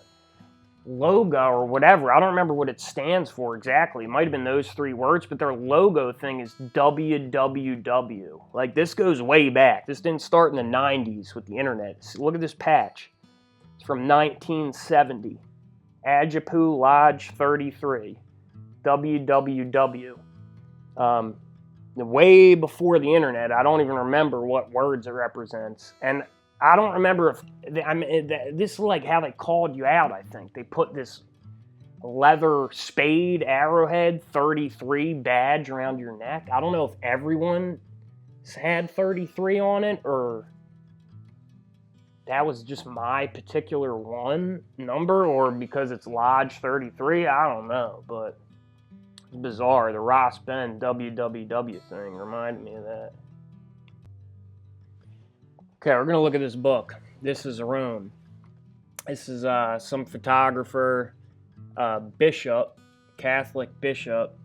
logo or whatever. I don't remember what it stands for exactly. It might have been those 3 words, but their logo thing is WWW. Like, this goes way back. This didn't start in the 90s with the internet. Look at this patch. It's from 1970. Ajipu Lodge 33. WWW. Way before the internet. I don't even remember what words it represents. And I don't remember if, this is like how they called you out, I think. They put this leather spade arrowhead 33 badge around your neck. I don't know if everyone had 33 on it, or that was just my particular one number, or because it's Lodge 33, I don't know, but it's bizarre. The Ross Ben WWW thing reminded me of that. Okay, we're going to look at this book. This is Rome. This is some photographer, bishop, Catholic bishop,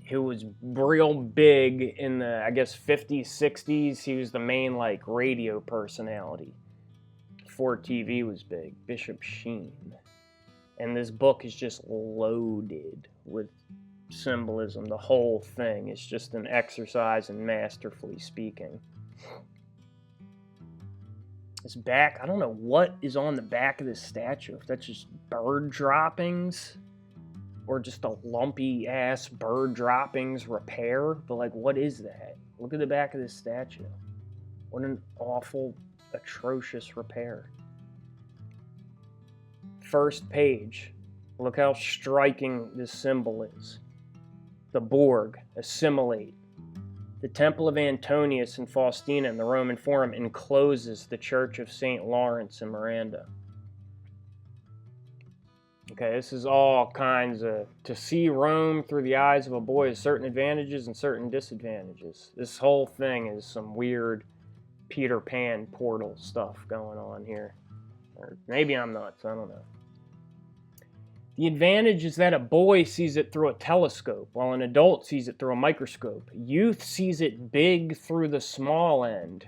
who was real big in the, I guess, 50s, 60s. He was the main, like, radio personality before TV was big, Bishop Sheen. And this book is just loaded with symbolism. The whole thing is just an exercise in masterfully speaking. This back, I don't know what is on the back of this statue. If that's just bird droppings or just a lumpy ass bird droppings repair. But like, what is that? Look at the back of this statue. What an awful, atrocious repair. First page. Look how striking this symbol is. The Borg, assimilate. The Temple of Antonius and Faustina in the Roman Forum encloses the Church of St. Lawrence in Miranda. Okay, this is all kinds of, to see Rome through the eyes of a boy has certain advantages and certain disadvantages. This whole thing is some weird Peter Pan portal stuff going on here. Or maybe I'm nuts, I don't know. The advantage is that a boy sees it through a telescope, while an adult sees it through a microscope. Youth sees it big through the small end.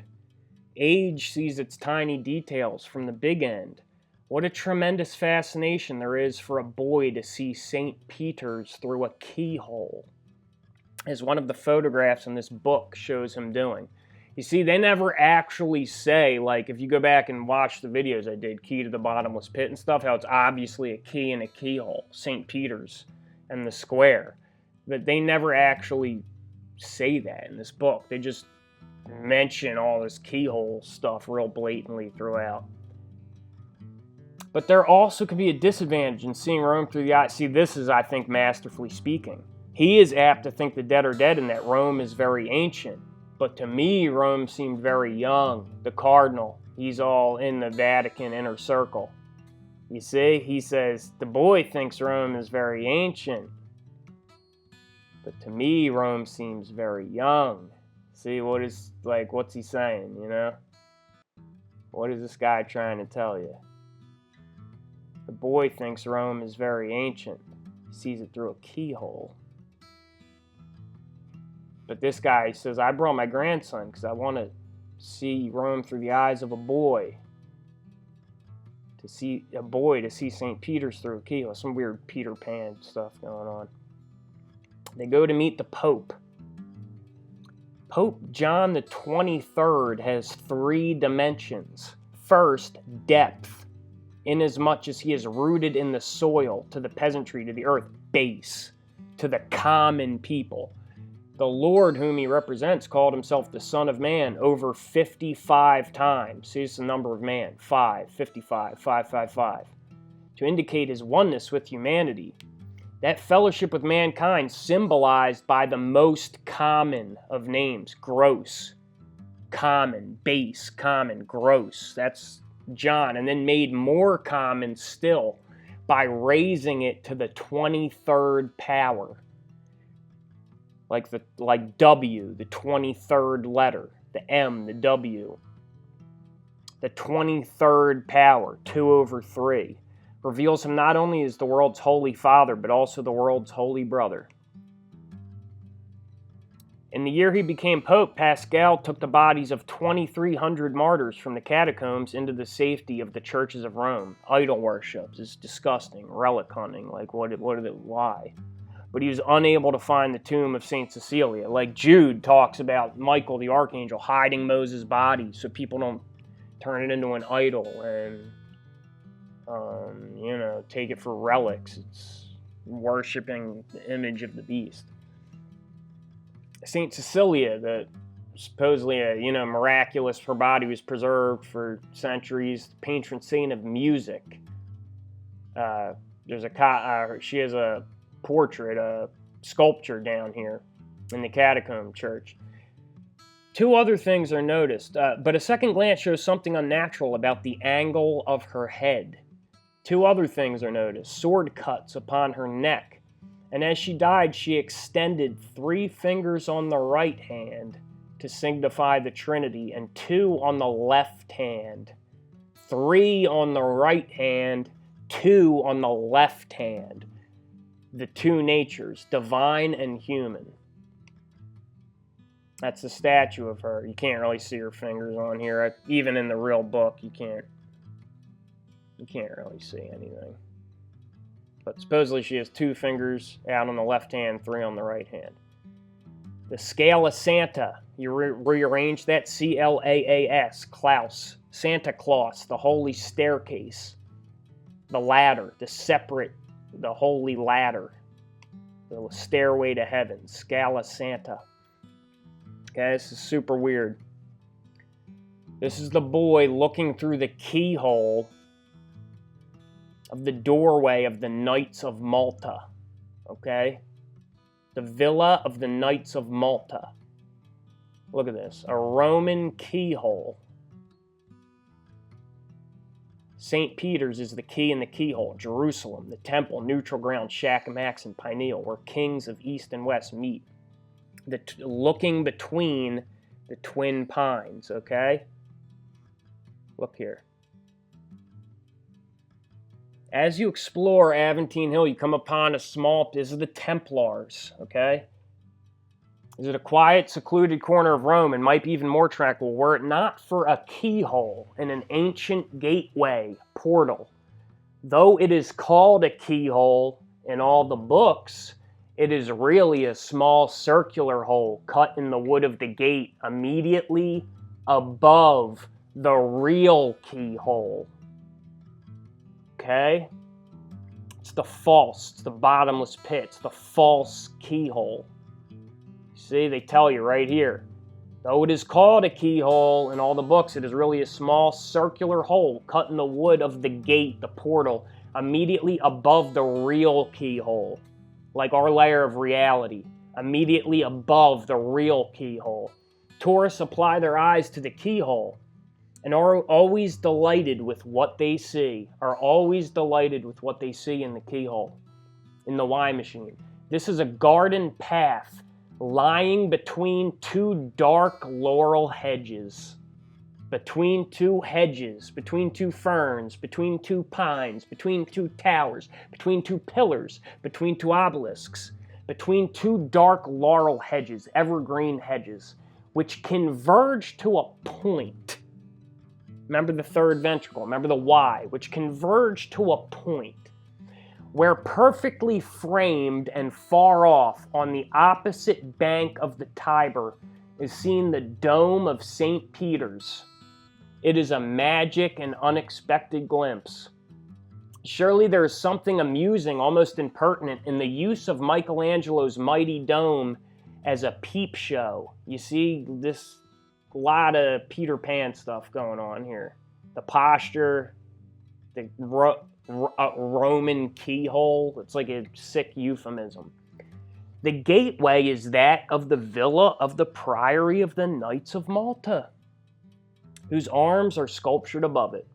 Age sees its tiny details from the big end. What a tremendous fascination there is for a boy to see St. Peter's through a keyhole, as one of the photographs in this book shows him doing. You see, they never actually say, like, if you go back and watch the videos I did, Key to the Bottomless Pit and stuff, how it's obviously a key and a keyhole, St. Peter's and the square. But they never actually say that in this book. They just mention all this keyhole stuff real blatantly throughout. But there also could be a disadvantage in seeing Rome through the eye. See, this is, I think, masterfully speaking. He is apt to think the dead are dead and that Rome is very ancient. But to me, Rome seemed very young. The cardinal, he's all in the Vatican inner circle. You see, he says, the boy thinks Rome is very ancient. But to me, Rome seems very young. See, what's he saying, you know? What is this guy trying to tell you? The boy thinks Rome is very ancient. He sees it through a keyhole. But this guy says, I brought my grandson because I want to see Rome through the eyes of a boy. To see St. Peter's through a keyhole. Some weird Peter Pan stuff going on. They go to meet the Pope. Pope John the 23rd has 3 dimensions. First, depth, inasmuch as he is rooted in the soil, to the peasantry, to the earth. Base, to the common people. The Lord whom he represents called himself the Son of Man over 55 times. See, it's the number of man. 5, 55, 555. To indicate his oneness with humanity. That fellowship with mankind symbolized by the most common of names. Gross, common, base, common, gross. That's John. And then made more common still by raising it to the 23rd power. Like W, the 23rd letter, the M, the W. The 23rd power, 2 over 3, reveals him not only as the world's holy father, but also the world's holy brother. In the year he became Pope, Pascal took the bodies of 2,300 martyrs from the catacombs into the safety of the churches of Rome. Idol worship is disgusting, relic hunting, like why? But he was unable to find the tomb of St. Cecilia. Like Jude talks about Michael the Archangel hiding Moses' body so people don't turn it into an idol and, take it for relics. It's worshiping the image of the beast. St. Cecilia, the supposedly miraculous, her body was preserved for centuries, the patron saint of music. She has a portrait, a sculpture down here in the catacomb church. 2 other things are noticed, but a second glance shows something unnatural about the angle of her head. 2 other things are noticed: sword cuts upon her neck, and as she died, she extended 3 fingers on the right hand to signify the Trinity, and 2 on the left hand. 3 on the right hand, 2 on the left hand. The 2 natures, divine and human. That's the statue of her. You can't really see her fingers on here. Even in the real book, you can't really see anything. But supposedly she has 2 fingers out on the left hand, 3 on the right hand. The scale of Santa, you rearrange that, C-L-A-A-S, Klaus. Santa Claus, the holy staircase. The ladder, the holy ladder, the stairway to heaven, Scala Santa. Okay, this is super weird. This is the boy looking through the keyhole of the doorway of the Knights of Malta. Okay? The Villa of the Knights of Malta. Look at this, a Roman keyhole. St. Peter's is the key in the keyhole. Jerusalem, the temple, neutral ground, Shaxamaxon, Pineal, where kings of east and west meet. Looking between the twin pines, okay? Look here. As you explore Aventine Hill, you come upon a small, this is the Templars, okay? Is it a quiet, secluded corner of Rome and might be even more tranquil were it not for a keyhole in an ancient gateway portal. Though it is called a keyhole in all the books, it is really a small circular hole cut in the wood of the gate immediately above the real keyhole. Okay? It's the false, it's the bottomless pit, it's the false keyhole. See, they tell you right here. Though it is called a keyhole in all the books, it is really a small circular hole cut in the wood of the gate, the portal, immediately above the real keyhole. Like our layer of reality, immediately above the real keyhole. Tourists apply their eyes to the keyhole and are always delighted with what they see, in the keyhole, in the Y machine. This is a garden path lying between two dark laurel hedges. Between two hedges, between two ferns, between two pines, between two towers, between two pillars, between two obelisks, between two dark laurel hedges, evergreen hedges, which converge to a point. Remember the third ventricle, remember the Y, which converge to a point where perfectly framed and far off on the opposite bank of the Tiber is seen the dome of St. Peter's. It is a magic and unexpected glimpse. Surely there is something amusing, almost impertinent, in the use of Michelangelo's mighty dome as a peep show. You see this lot of Peter Pan stuff going on here. The posture, the Roman keyhole. It's like a sick euphemism. The gateway is that of the villa of the Priory of the Knights of Malta, whose arms are sculptured above it.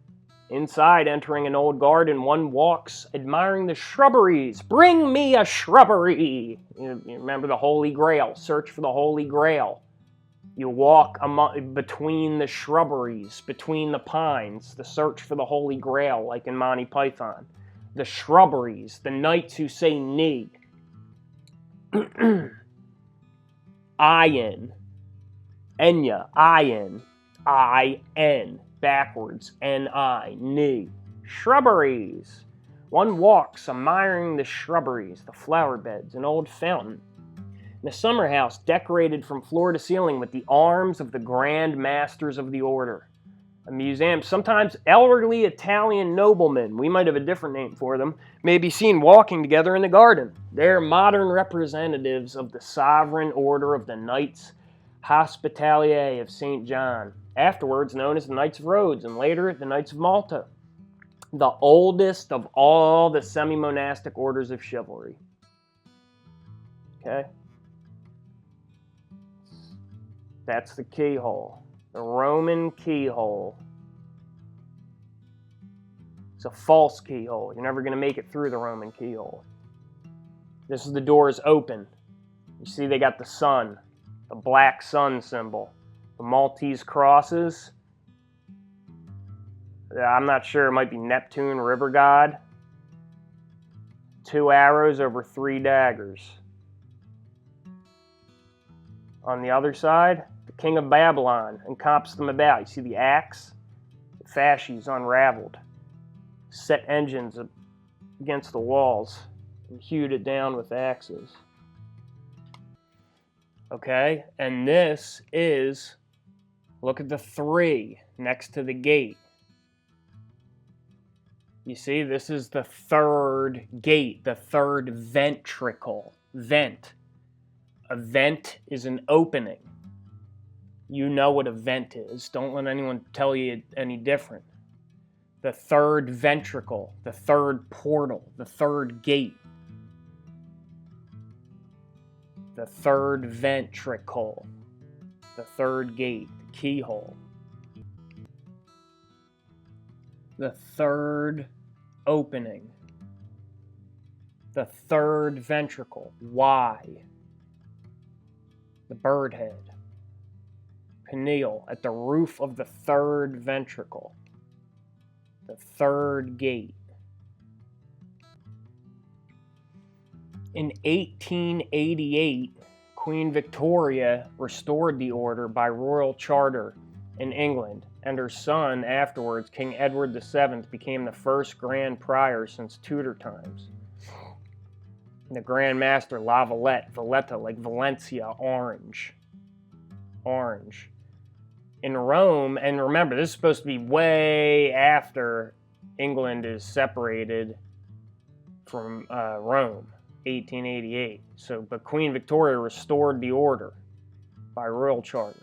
Inside, entering an old garden, one walks admiring the shrubberies. Bring me a shrubbery! You remember the Holy Grail. Search for the Holy Grail. You walk between the shrubberies, between the pines, the search for the Holy Grail, like in Monty Python. The shrubberies, the knights who say ni. I-N. ENYA, I-N. I-N. Backwards, N-I, ni. Shrubberies. One walks admiring the shrubberies, the flower beds, an old fountain. In a summer house decorated from floor to ceiling with the arms of the grand masters of the order. A museum, sometimes elderly Italian noblemen, we might have a different name for them, may be seen walking together in the garden. They are modern representatives of the sovereign order of the Knights Hospitalier of St. John, afterwards known as the Knights of Rhodes, and later the Knights of Malta, the oldest of all the semi-monastic orders of chivalry. Okay? That's the keyhole. The Roman keyhole. It's a false keyhole. You're never going to make it through the Roman keyhole. This is the doors open. You see they got the sun, the black sun symbol, the Maltese crosses. I'm not sure, it might be Neptune, river god. 2 arrows over 3 daggers. On the other side, the king of Babylon encompassed them about. You see the axe? The fasces unraveled. Set engines against the walls and hewed it down with axes. Okay, and this is, look at the 3 next to the gate. You see, this is the 3rd gate, the 3rd ventricle. Vent. A vent is an opening. You know what a vent is. Don't let anyone tell you any different. The 3rd ventricle, the 3rd portal, the 3rd gate. The 3rd ventricle, the 3rd gate, the keyhole. The 3rd opening, the 3rd ventricle, Y. The bird head, pineal at the roof of the 3rd ventricle, the 3rd gate, In 1888, Queen Victoria restored the order by royal charter in England, and her son afterwards, King Edward VII, became the first Grand Prior since Tudor times. The Grand Master, La Valletta, like Valencia, orange. In Rome, and remember, this is supposed to be way after England is separated from Rome, 1888. But Queen Victoria restored the order by royal charter.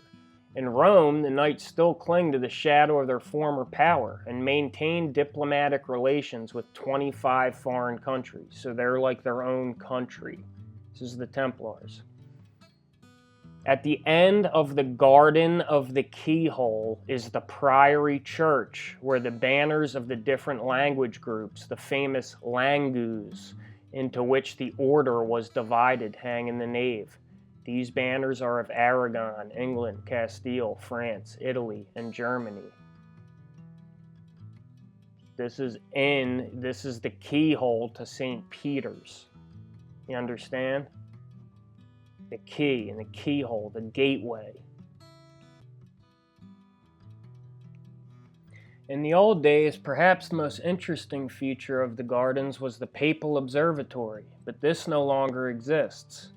In Rome, the knights still cling to the shadow of their former power and maintain diplomatic relations with 25 foreign countries. So they're like their own country. This is the Templars. At the end of the Garden of the Keyhole is the Priory Church, where the banners of the different language groups, the famous langues, into which the order was divided, hang in the nave. These banners are of Aragon, England, Castile, France, Italy, and Germany. This is the keyhole to St. Peter's. You understand? The key and the keyhole, the gateway. In the old days, perhaps the most interesting feature of the gardens was the Papal Observatory, but this no longer exists.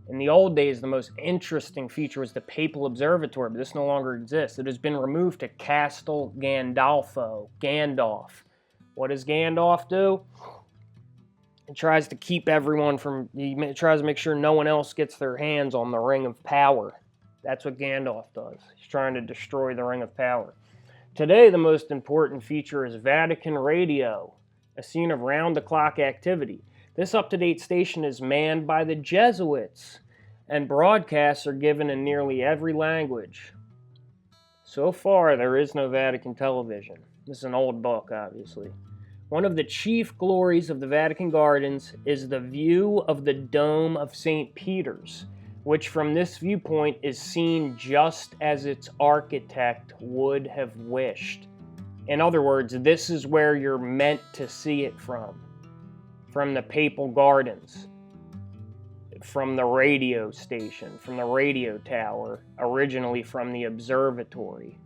In the old days, the most interesting feature was the Papal Observatory, but this no longer exists. It has been removed to Castel Gandolfo, Gandalf. What does Gandalf do? He tries to keep everyone from, he tries to make sure no one else gets their hands on the Ring of Power. That's what Gandalf does. He's trying to destroy the Ring of Power. Today, the most important feature is Vatican Radio, a scene of round-the-clock activity. This up-to-date station is manned by the Jesuits, and broadcasts are given in nearly every language. So far, there is no Vatican television. This is an old book, obviously. One of the chief glories of the Vatican Gardens is the view of the Dome of St. Peter's, which from this viewpoint is seen just as its architect would have wished. In other words, this is where you're meant to see it from the Papal Gardens, from the radio station, from the radio tower, originally from the observatory.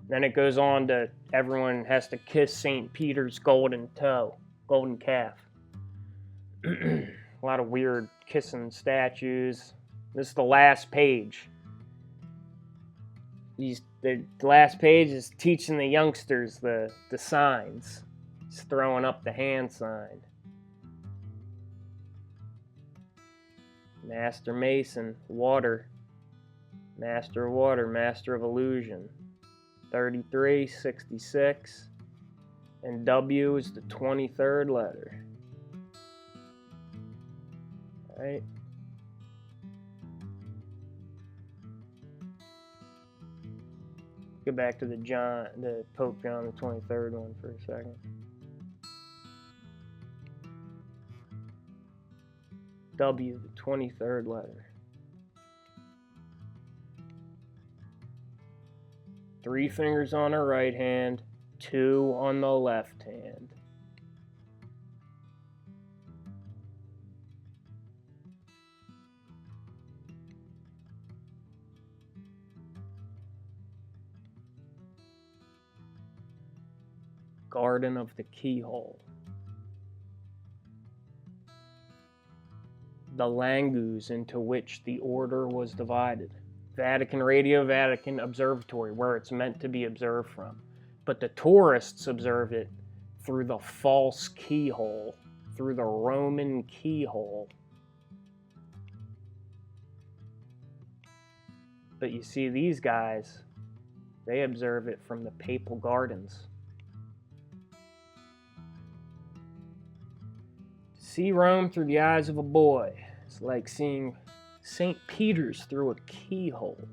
Then it goes on to everyone has to kiss St. Peter's golden toe, golden calf. A lot of weird kissing statues. This is the last page. The last page is teaching the youngsters the signs. It's throwing up the hand sign. Master Mason, water. Master of water, master of illusion. 33, 66. And W is the 23rd letter. Alright. Go back to the Pope John the 23rd one for a second. W, the 23rd letter. 3 fingers on her right hand, 2 on the left hand. Garden of the Keyhole. The langues into which the order was divided. Vatican Radio, Vatican Observatory, where it's meant to be observed from. But the tourists observe it through the false keyhole, through the Roman keyhole. But you see, these guys, they observe it from the Papal Gardens. See Rome through the eyes of a boy. It's like seeing St. Peter's through a keyhole.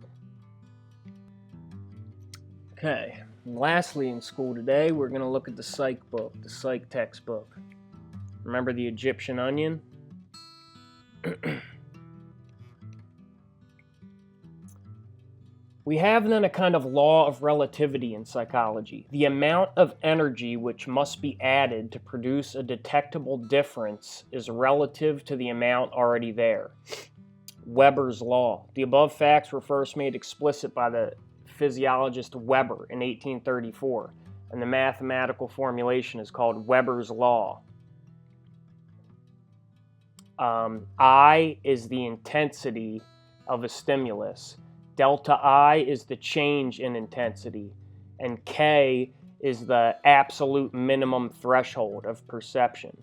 Okay, and lastly in school today, we're going to look at the psych book, the psych textbook. Remember the Egyptian onion? We have then a kind of law of relativity in psychology. The amount of energy which must be added to produce a detectable difference is relative to the amount already there. Weber's law. The above facts were first made explicit by the physiologist Weber in 1834, and the mathematical formulation is called Weber's law. I is the intensity of a stimulus. Delta I is the change in intensity, and K is the absolute minimum threshold of perception.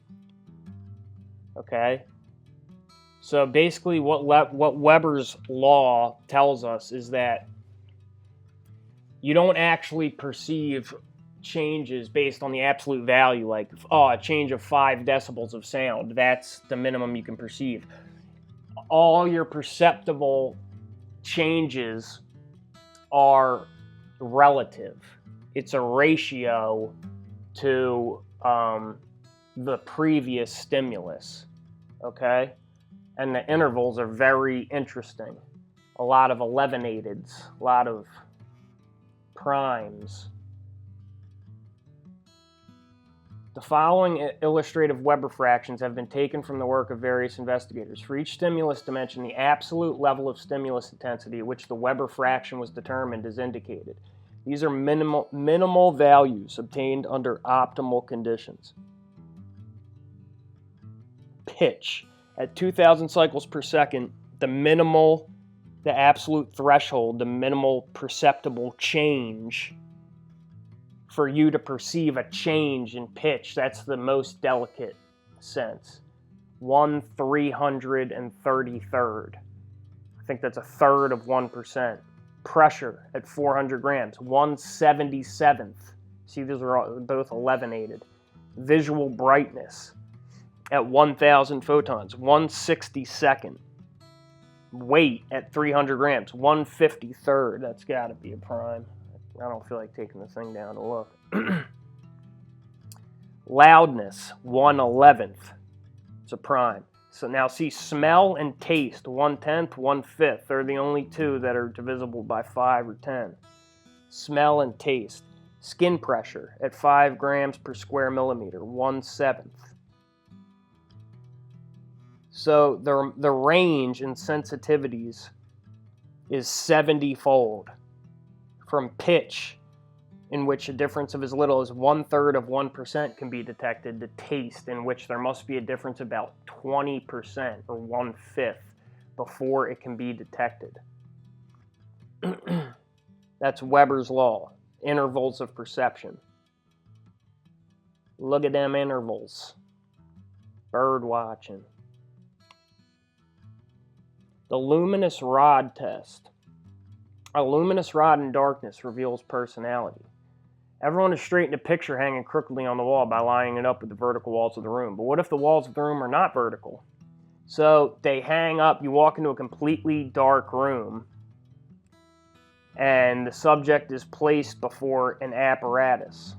Okay? So basically what Weber's law tells us is that you don't actually perceive changes based on the absolute value, like, a change of 5 decibels of sound. That's the minimum you can perceive. All your perceptible changes are relative. It's a ratio to the previous stimulus, okay? And the intervals are very interesting. A lot of 11/8ths, a lot of primes. The following illustrative Weber fractions have been taken from the work of various investigators. For each stimulus dimension, the absolute level of stimulus intensity at which the Weber fraction was determined is indicated. These are minimal values obtained under optimal conditions. Pitch. At 2,000 cycles per second, the absolute threshold, the minimal perceptible change for you to perceive a change in pitch, that's the most delicate sense. 1/333rd. I think that's 1/3 of 1%. Pressure at 400 grams, 1/77th. See, these are both 11/8ed. Visual brightness at 1,000 photons, 1/62nd. Weight at 300 grams, 1/53rd. That's got to be a prime. I don't feel like taking the thing down to look. Loudness, 1/11th. It's a prime. So now see, smell and taste, 1/10th, 1/5. They're the only two that are divisible by 5 or 10. Smell and taste. Skin pressure at 5 grams per square millimeter, 1/7th. So the range in sensitivities is 70-fold. From pitch, in which a difference of as little as 1/3 of 1% can be detected, to taste, in which there must be a difference about 20% or 1/5 before it can be detected. That's Weber's law. Intervals of perception. Look at them intervals. Bird watching. The luminous rod test. A luminous rod in darkness reveals personality. Everyone has straightened a picture hanging crookedly on the wall by lining it up with the vertical walls of the room. But what if the walls of the room are not vertical? So they hang up, you walk into a completely dark room, and the subject is placed before an apparatus.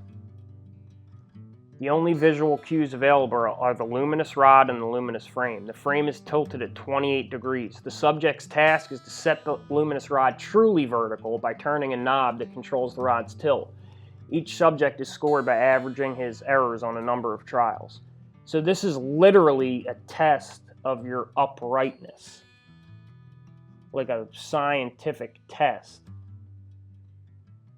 The only visual cues available are the luminous rod and the luminous frame. The frame is tilted at 28 degrees. The subject's task is to set the luminous rod truly vertical by turning a knob that controls the rod's tilt. Each subject is scored by averaging his errors on a number of trials. So this is literally a test of your uprightness, like a scientific test.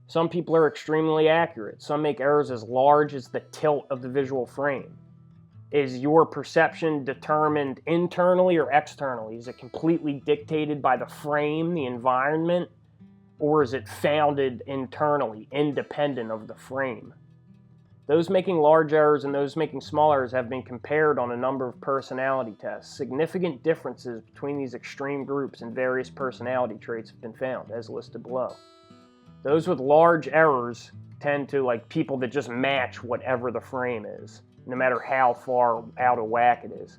Some people are extremely accurate. Some make errors as large as the tilt of the visual frame. Is your perception determined internally or externally? Is it completely dictated by the frame, the environment, or is it founded internally, independent of the frame? Those making large errors and those making small errors have been compared on a number of personality tests. Significant differences between these extreme groups and various personality traits have been found, as listed below. Those with large errors tend to, like, people that just match whatever the frame is, no matter how far out of whack it is.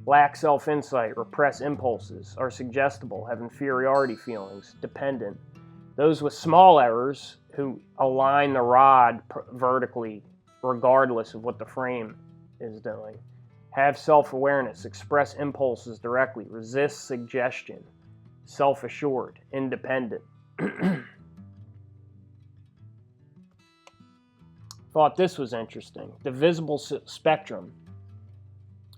Lack self-insight, repress impulses, are suggestible, have inferiority feelings, dependent. Those with small errors, who align the rod vertically, regardless of what the frame is doing, have self-awareness, express impulses directly, resist suggestion, self-assured, independent. thought this was interesting. The visible spectrum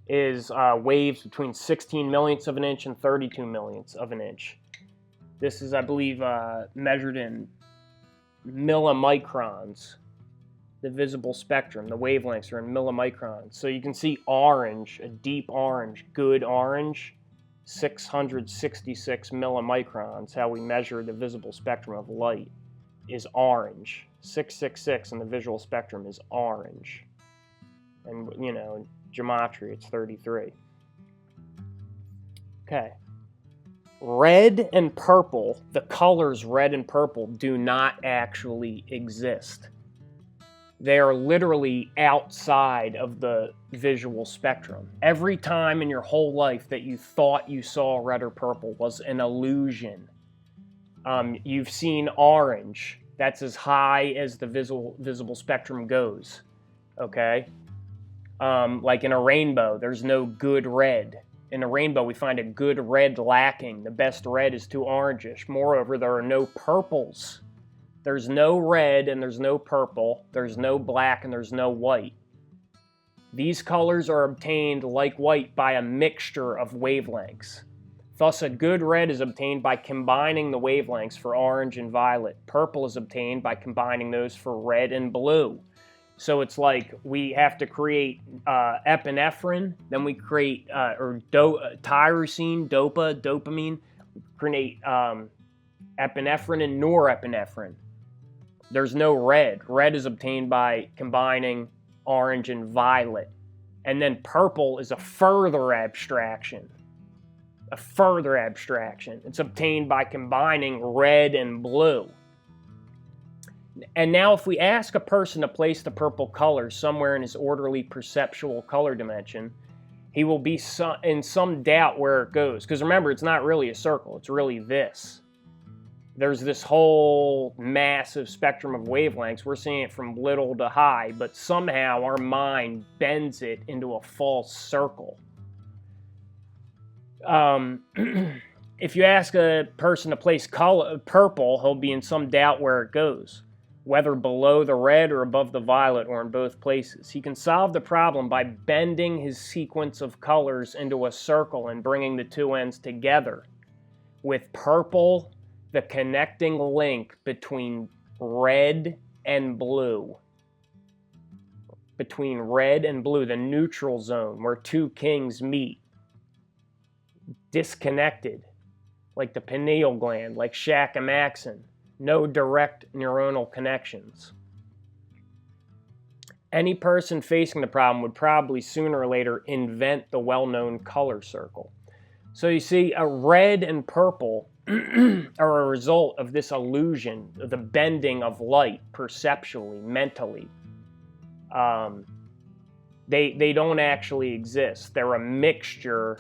is waves between 16 millionths of an inch and 32 millionths of an inch. This is, I believe, measured in millimicrons. The visible spectrum, the wavelengths are in millimicrons. So you can see orange, a deep orange, good orange, 666 millimicrons, how we measure the visible spectrum of light, is orange. 666 in the visual spectrum is orange. And, you know, in gematria, it's 33. Okay. Red and purple, the colors red and purple do not actually exist. They are literally outside of the visual spectrum. Every time in your whole life that you thought you saw red or purple was an illusion. You've seen orange. That's as high as the visible spectrum goes. Okay? Like in a rainbow, there's no good red. In a rainbow, we find a good red lacking. The best red is too orangish. Moreover, there are no purples. There's no red and there's no purple. There's no black and there's no white. These colors are obtained, like white, by a mixture of wavelengths. Thus, a good red is obtained by combining the wavelengths for orange and violet. Purple is obtained by combining those for red and blue. So it's like we have to create epinephrine, then we create tyrosine, dopamine, create epinephrine and norepinephrine. There's no red. Red is obtained by combining orange and violet. And then purple is a further abstraction. A further abstraction. It's obtained by combining red and blue. And now if we ask a person to place the purple color somewhere in his orderly perceptual color dimension, he will be in some doubt where it goes. Because remember, it's not really a circle. It's really this. There's this whole massive spectrum of wavelengths. We're seeing it from little to high, but somehow our mind bends it into a false circle. If you ask a person to place purple, he'll be in some doubt where it goes, whether below the red or above the violet or in both places. He can solve the problem by bending his sequence of colors into a circle and bringing the two ends together, with purple the connecting link between red and blue. Between red and blue, the neutral zone where two kings meet. Disconnected, like the pineal gland, like Shaxamaxon. No direct neuronal connections. Any person facing the problem would probably sooner or later invent the well-known color circle. So you see, a red and purple are a result of this illusion, of the bending of light perceptually, mentally. They don't actually exist. They're a mixture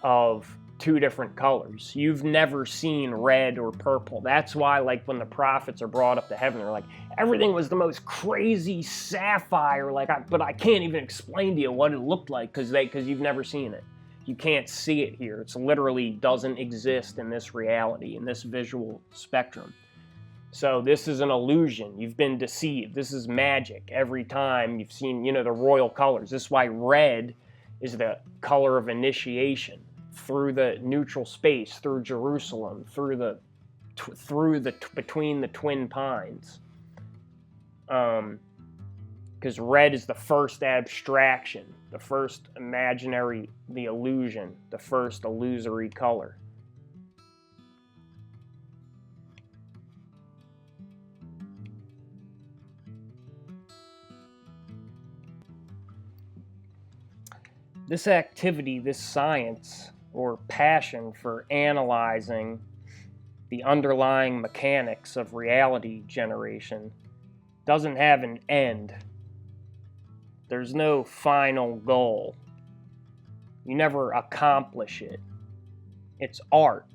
of two different colors. You've never seen red or purple. That's why, like, when the prophets are brought up to heaven, they're like, everything was the most crazy sapphire, but I can't even explain to you what it looked like because you've never seen it. You can't see it here. It literally doesn't exist in this reality, in this visual spectrum. So this is an illusion. You've been deceived. This is magic. Every time you've seen, the royal colors. This is why red is the color of initiation. Through the neutral space, through Jerusalem, between the twin pines. Because red is the first abstraction, the first imaginary, the illusion, the first illusory color. This activity, this science, or passion for analyzing the underlying mechanics of reality generation doesn't have an end. There's no final goal. You never accomplish it. It's art.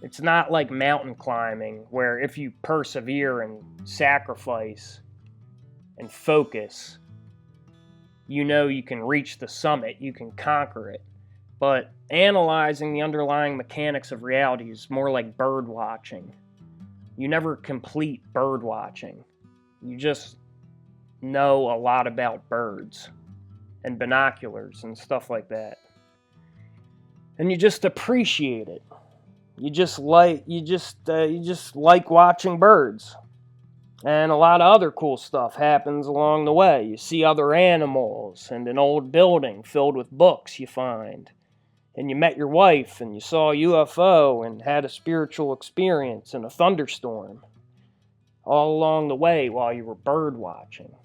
It's not like mountain climbing, where if you persevere and sacrifice and focus, you can reach the summit, you can conquer it. But analyzing the underlying mechanics of reality is more like bird watching. You never complete bird watching. You just know a lot about birds and binoculars and stuff like that. And you just appreciate it. You just like watching birds. And a lot of other cool stuff happens along the way. You see other animals and an old building filled with books you find. And you met your wife and you saw a UFO and had a spiritual experience in a thunderstorm all along the way while you were bird watching.